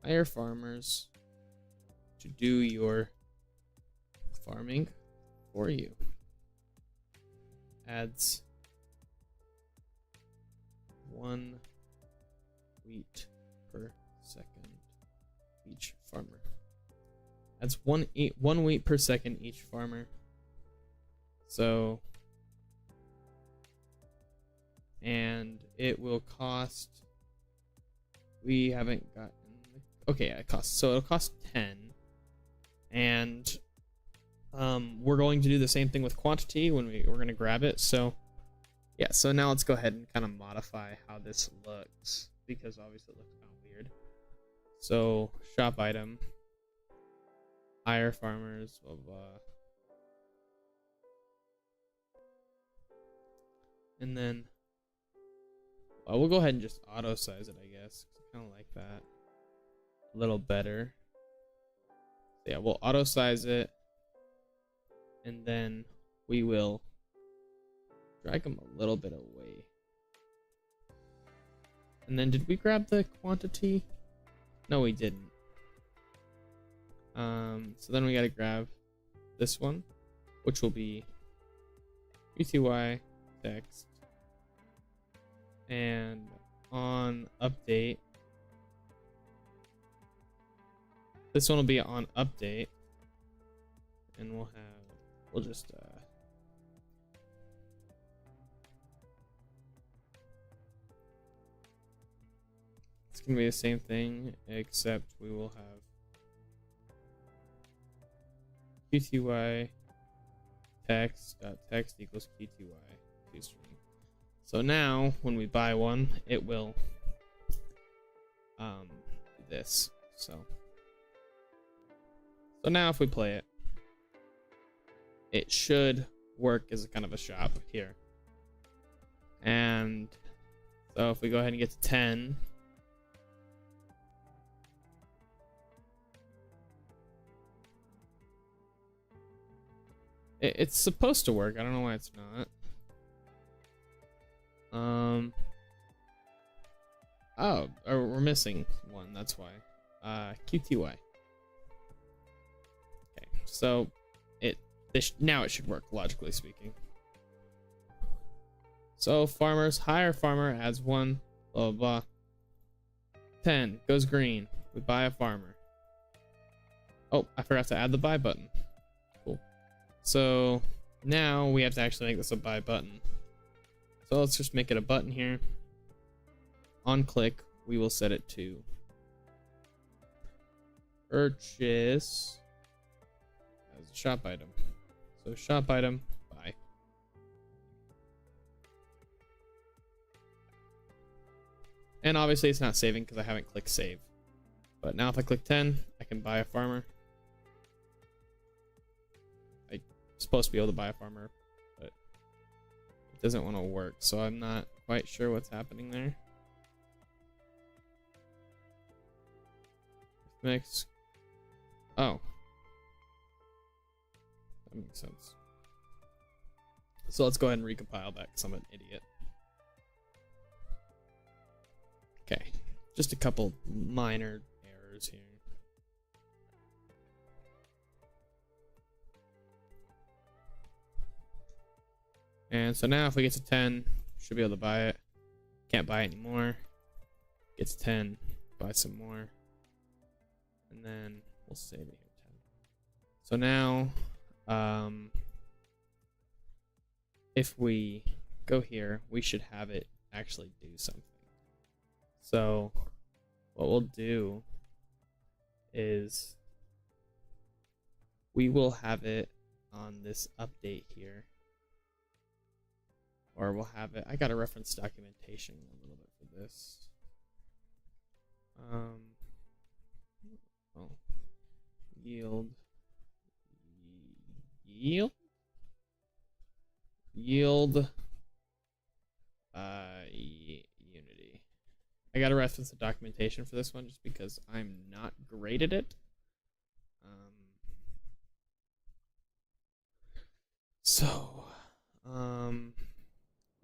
hire farmers to do your farming for you. Adds 1 wheat per second each farmer. That's 1 wheat per second each farmer. So, and it will cost, we haven't gotten, okay, it costs, so it'll cost 10. And we're going to do the same thing with quantity when we're going to grab it. So yeah, so now let's go ahead and kind of modify how this looks, because obviously it looks kind of weird. So shop item, hire farmers, blah blah, and then we'll go ahead and just auto size it, I guess. I kind of like that a little better. So yeah, we'll auto size it, and then we will drag them a little bit away. And then did we grab the quantity? No, we didn't. So then we gotta grab this one, which will be UTY text, and on update This one will be on update, and we'll just it's gonna be the same thing, except we will have qty text equals qty toString. So now when we buy one, it will do this. So now if we play it, it should work as a kind of a shop here. And so if we go ahead and get to 10, it's supposed to work. I don't know why it's not. Oh, or we're missing one. That's why. QTY. Okay, so now it should work, logically speaking. So farmers hire farmer, adds 1, blah blah blah. 10 goes green. We buy a farmer. Oh, I forgot to add the buy button. Cool. So now we have to actually make this a buy button. So let's just make it a button here. On click, we will set it to purchase as a shop item. So shop item, buy. And obviously it's not saving because I haven't clicked save. But now if I click 10, I can buy a farmer. I'm supposed to be able to buy a farmer, but it doesn't want to work. So I'm not quite sure what's happening there. Mix. Oh. That makes sense. So let's go ahead and recompile that because I'm an idiot. Okay. Just a couple minor errors here. And so now if we get to 10, should be able to buy it. Can't buy it anymore. Gets 10, buy some more. And then we'll save it here 10. So now if we go here, we should have it actually do something. So what we'll do is we will have it on this update here, or we'll have it. I got to reference documentation a little bit for this. Oh, yield unity. I gotta reference the documentation for this one just because I'm not great at it.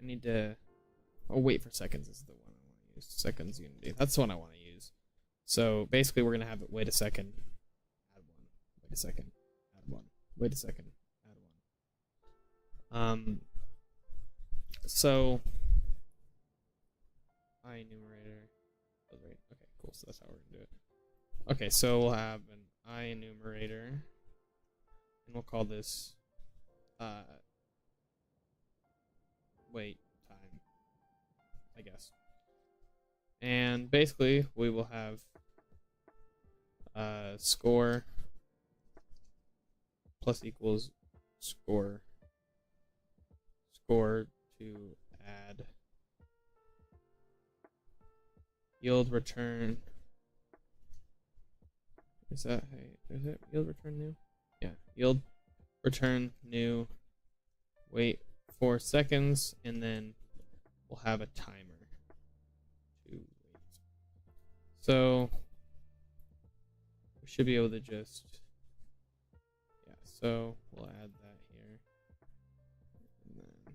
I need to wait for seconds is the one I want to use. Seconds unity. That's the one I want to use. So basically we're gonna have it wait a second, add 1, wait a second, add 1, wait a second, add 1. So I enumerator. Oh, right. Okay, cool. So that's how we're gonna do it. Okay, so we'll have an I enumerator, and we'll call this wait time, I guess. And basically we will have score plus equals score to add yield return. Is that it yield return new? Yeah, yield return new, wait 4 seconds, and then we'll have a timer to wait. So we should be able to just, yeah, so we'll add that here. And then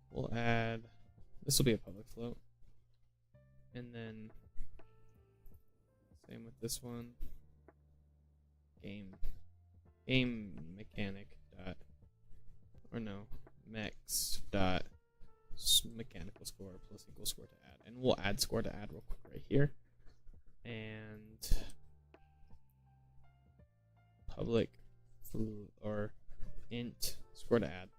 we'll add, this will be a public float. And then same with this one. Game mechanic dot, or no, mex dot mechanical score plus equal score to add, and we'll add score to add real quick right here. and public or int score to add.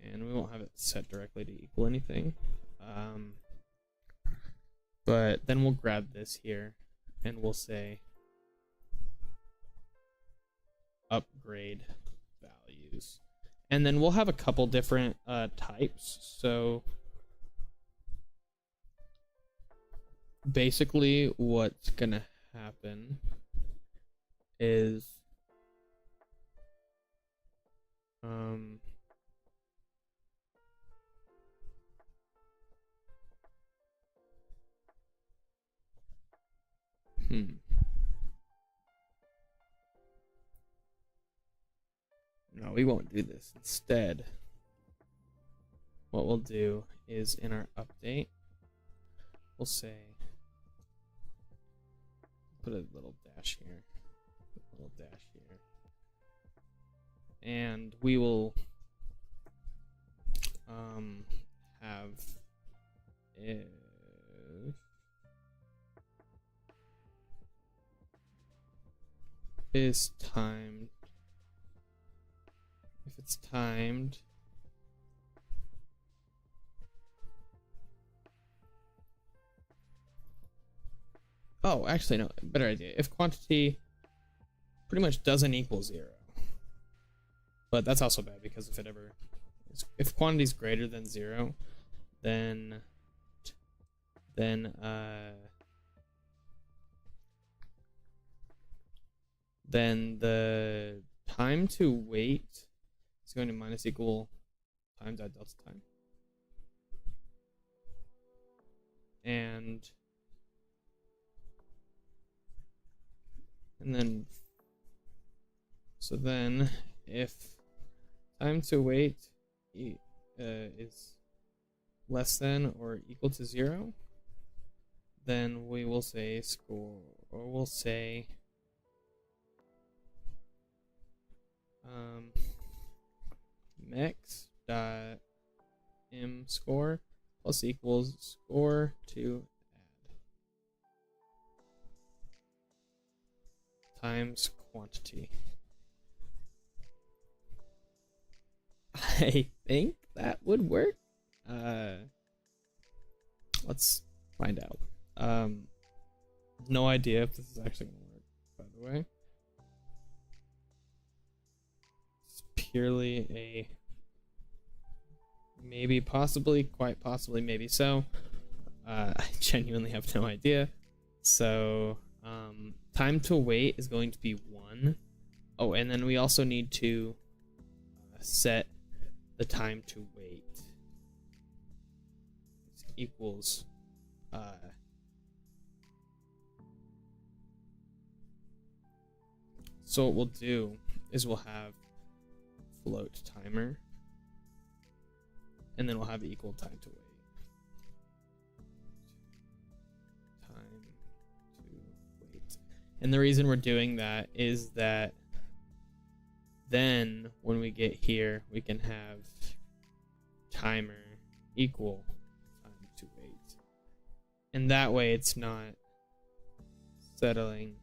And we won't have it set directly to equal anything. But then we'll grab this here and we'll say upgrade values. And then we'll have a couple different types. So basically what's gonna happen is no, we won't do this. Instead, what we'll do is in our update, we'll say, put a little dash here, and we will have if is timed, if it's timed, oh, actually no, better idea. If quantity pretty much doesn't equal 0, but that's also bad because if quantity is greater than 0, then the time to wait is going to minus equal times that delta time. And then, so then if time to wait is less than or equal to 0, then we will say score, or we'll say max dot m score plus equals score to add times quantity. I think that would work. Let's find out. No idea if this is actually gonna work, by the way. It's purely a maybe, possibly, quite possibly, maybe so. I genuinely have no idea. So time to wait is going to be 1. Oh, and then we also need to set the time to wait equals so what we'll do is we'll have float timer, and then we'll have equal time to wait. And the reason we're doing that is that then when we get here, we can have timer equal time to wait. And that way it's not settling,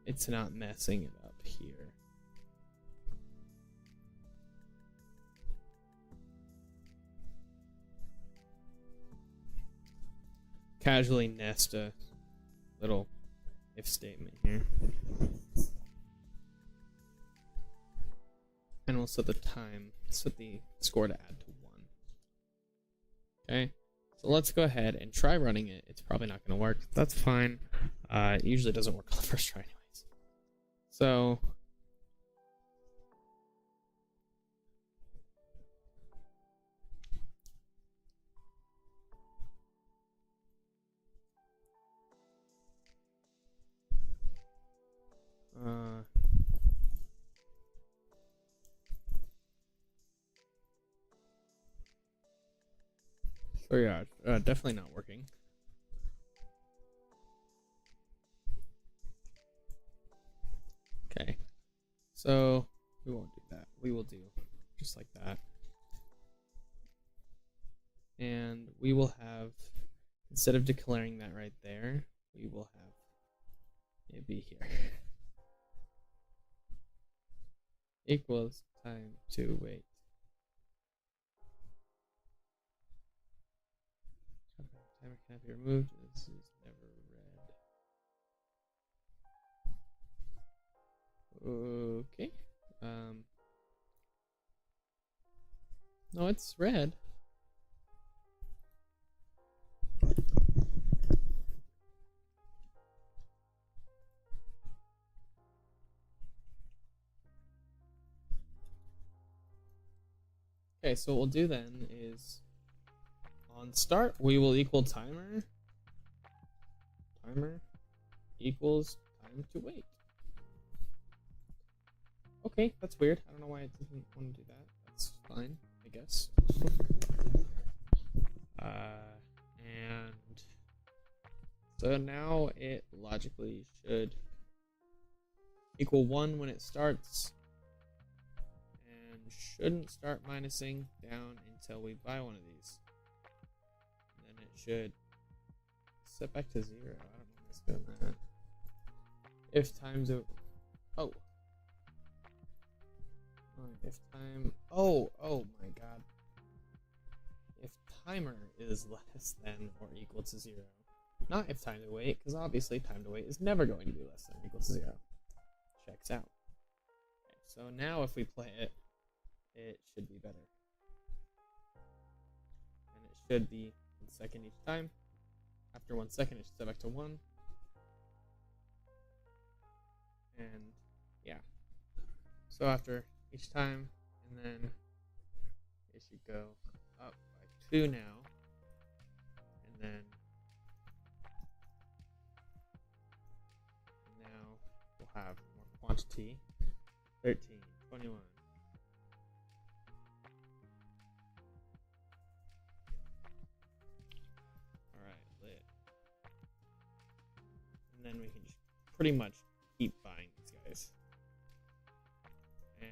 it's not messing it up here. Casually nest a little if statement here. And we'll set the score to add to 1. Okay, so let's go ahead and try running it. It's probably not going to work. That's fine. It usually doesn't work on the first try anyways. So so yeah, definitely not working. Okay, so we won't do that. We will do just like that. And we will have instead of declaring that right there, we will have it be here. Equals time to wait. Timer cannot be removed. This is never read. Okay. No, it's red. Okay, so what we'll do then is on start we will equal timer equals time to wait. Okay, that's weird. I don't know why it didn't want to do that. That's fine, I guess. And so now it logically should equal 1 when it starts, and shouldn't start minusing down until we buy one of these. And then it should set back to 0. I don't know what's going on. If time's a if time oh my god. If timer is less than or equal to 0. Not if time to wait, because obviously time to wait is never going to be less than or equal to 0. Checks out. Okay, so now if we play it, it should be better. And it should be 1 second each time. After 1 second, it should set back to 1. And yeah. So after each time, and then it should go up by 2 now. And then now we'll have more quantity. 13, 21. Alright, lit. And then we can just pretty much keep buying these guys. And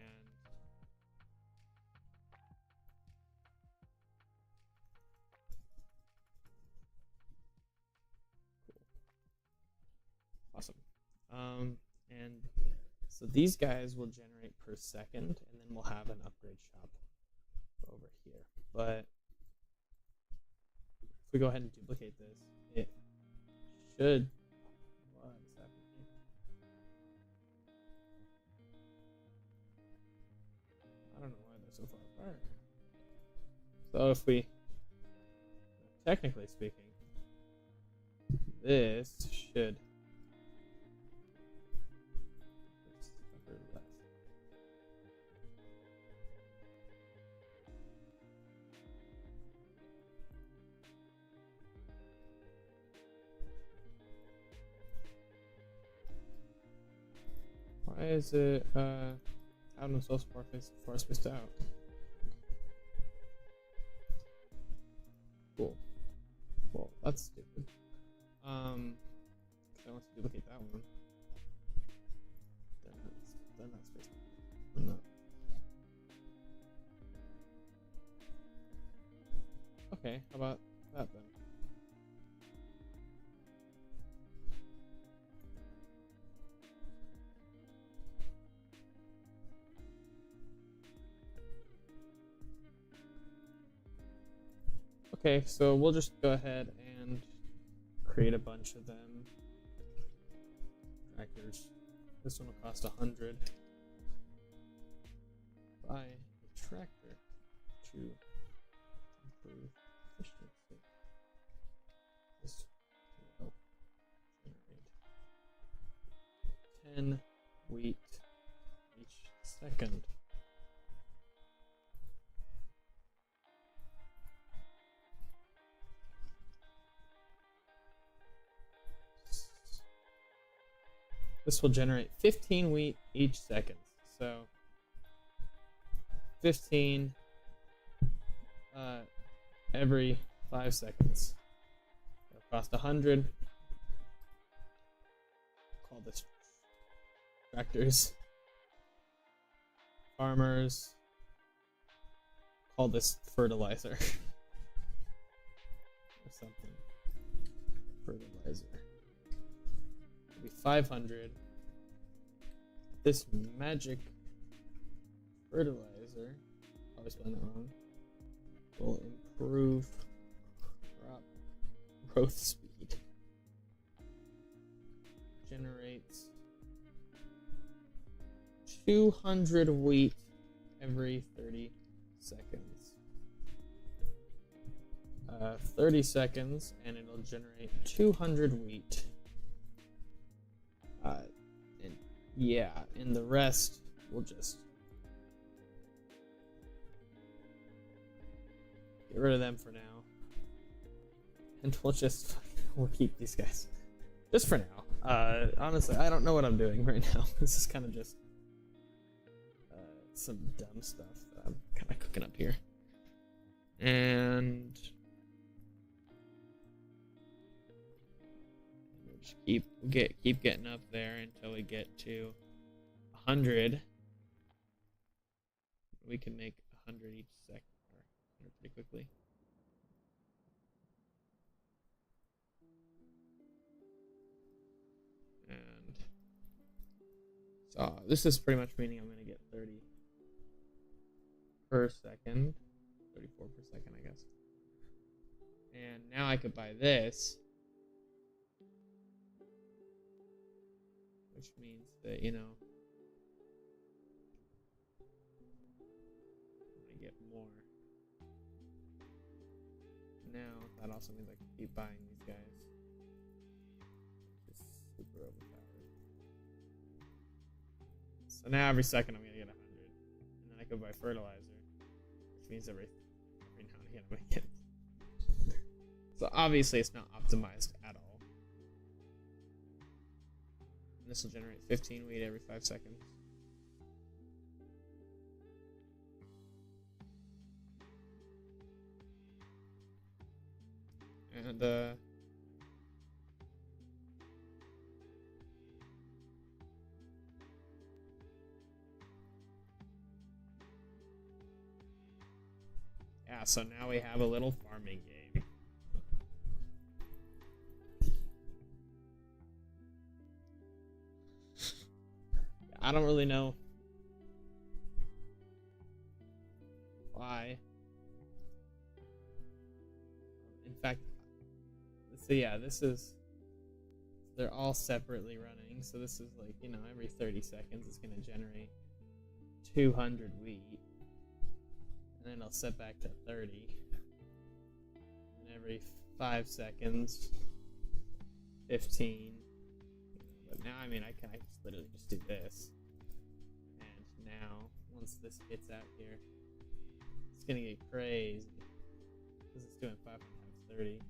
cool. Awesome. And so these guys will generate per second, and then we'll have an upgrade shop over here. But if we go ahead and duplicate this, it should. What is happening here? I don't know why they're so far apart. So if we, technically speaking, this should. Why is it out and so far spaced out? Cool. Well, that's stupid. I want to duplicate that one. They're not spaced out. No. Okay, how about that then? Okay, so we'll just go ahead and create a bunch of them. Tractors. This one will cost 100. Buy a tractor to improve efficiency. This will generate 10 wheat each second. This will generate 15 wheat each second. So 15 every 5 seconds. It'll cost 100. Call this tractors. Farmers. Call this fertilizer. Or something. fertilizer. It'll be 500. This magic fertilizer, probably spelling it wrong, will improve crop growth speed. Generates 200 wheat every 30 seconds. 30 seconds, and it'll generate 200 wheat. And yeah, and the rest will just get rid of them for now. And we'll keep these guys. Just for now. Honestly, I don't know what I'm doing right now. This is kind of just some dumb stuff that I'm kind of cooking up here. And we'll just keep getting up there until we get to 100. We can make 100 each second, or 100 pretty quickly. And so this is pretty much meaning I'm going to get 30 per second. 34 per second, I guess. And now I could buy this, which means that, you know, I get more. Now that also means I can keep buying these guys. Just super overpowered. So now every second I'm gonna get 100, and then I could buy fertilizer, which means every now and again I'm gonna get. So obviously it's not optimized at all. And this will generate 15 wheat every 5 seconds. And yeah, so now we have a little farming game. I don't really know why. In fact, so yeah, they're all separately running. So this is like, you know, every 30 seconds it's going to generate 200 wheat. And then it'll set back to 30. And every 5 seconds, 15. But now, I mean, I can just literally just do this. And now, once this gets out here, it's gonna get crazy. Because it's doing 5 times 30.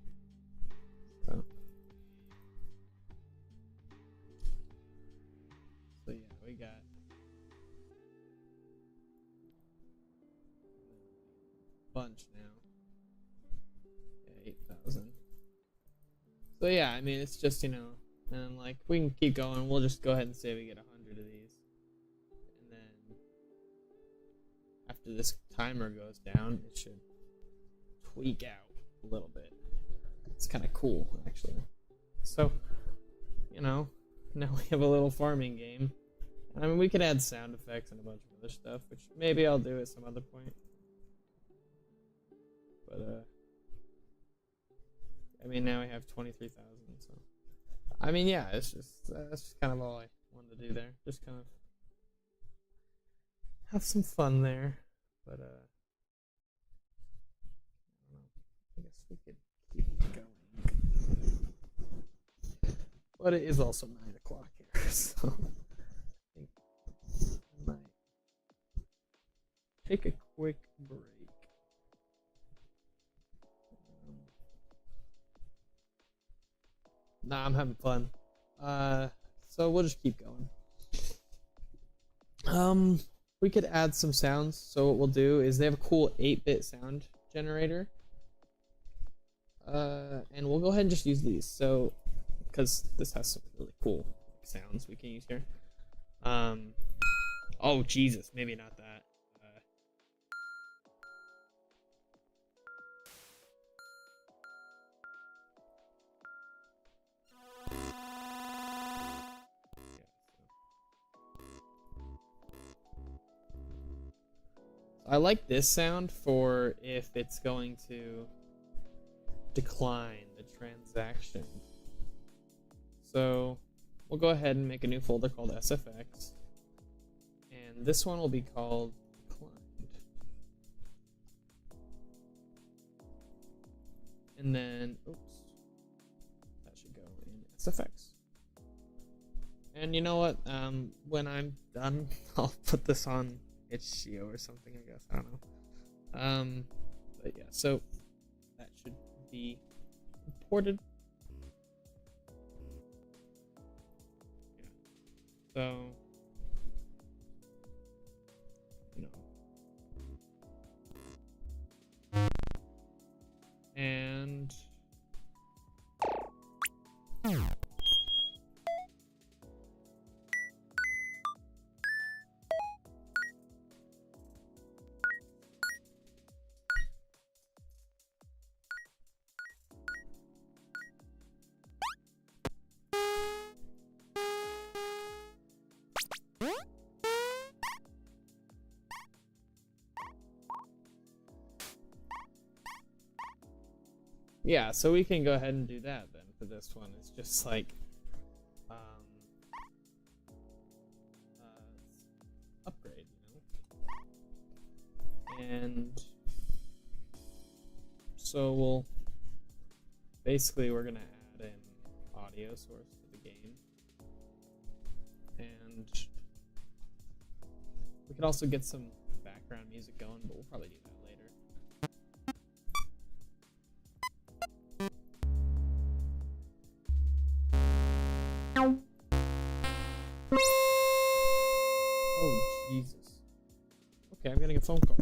So yeah, we got bunch now. Yeah, 8,000. So yeah, I mean, it's just, you know, and like we can keep going. We'll just go ahead and say we get 100 of these, and then after this timer goes down, it should tweak out a little bit. It's kind of cool, actually. So, you know, now we have a little farming game. I mean, we could add sound effects and a bunch of other stuff, which maybe I'll do at some other point. But I mean, now we have 23,000. So, I mean, yeah, it's just that's just kind of all I wanted to do there. Just kind of have some fun there. But I don't know. I guess we could keep going. But it is also 9 o'clock here, so I think I might take a quick break. Nah, I'm having fun. So we'll just keep going. We could add some sounds. So what we'll do is they have a cool 8-bit sound generator. And we'll go ahead and just use these. So, because this has some really cool sounds we can use here. Oh Jesus, maybe not that. I like this sound for if it's going to decline the transaction. So we'll go ahead and make a new folder called SFX, and this one will be called declined. And then, oops, that should go in SFX. And you know what? When I'm done, I'll put this on itch.io or something, I guess. I don't know. But yeah, so that should be imported. Yeah. So, you know, and yeah, so we can go ahead and do that then for this one. It's just like um, upgrade, and so we're gonna add an audio source to the game, and we can also get some background music going, but we'll probably do that later. Oh, Jesus. Okay, I'm getting a phone call.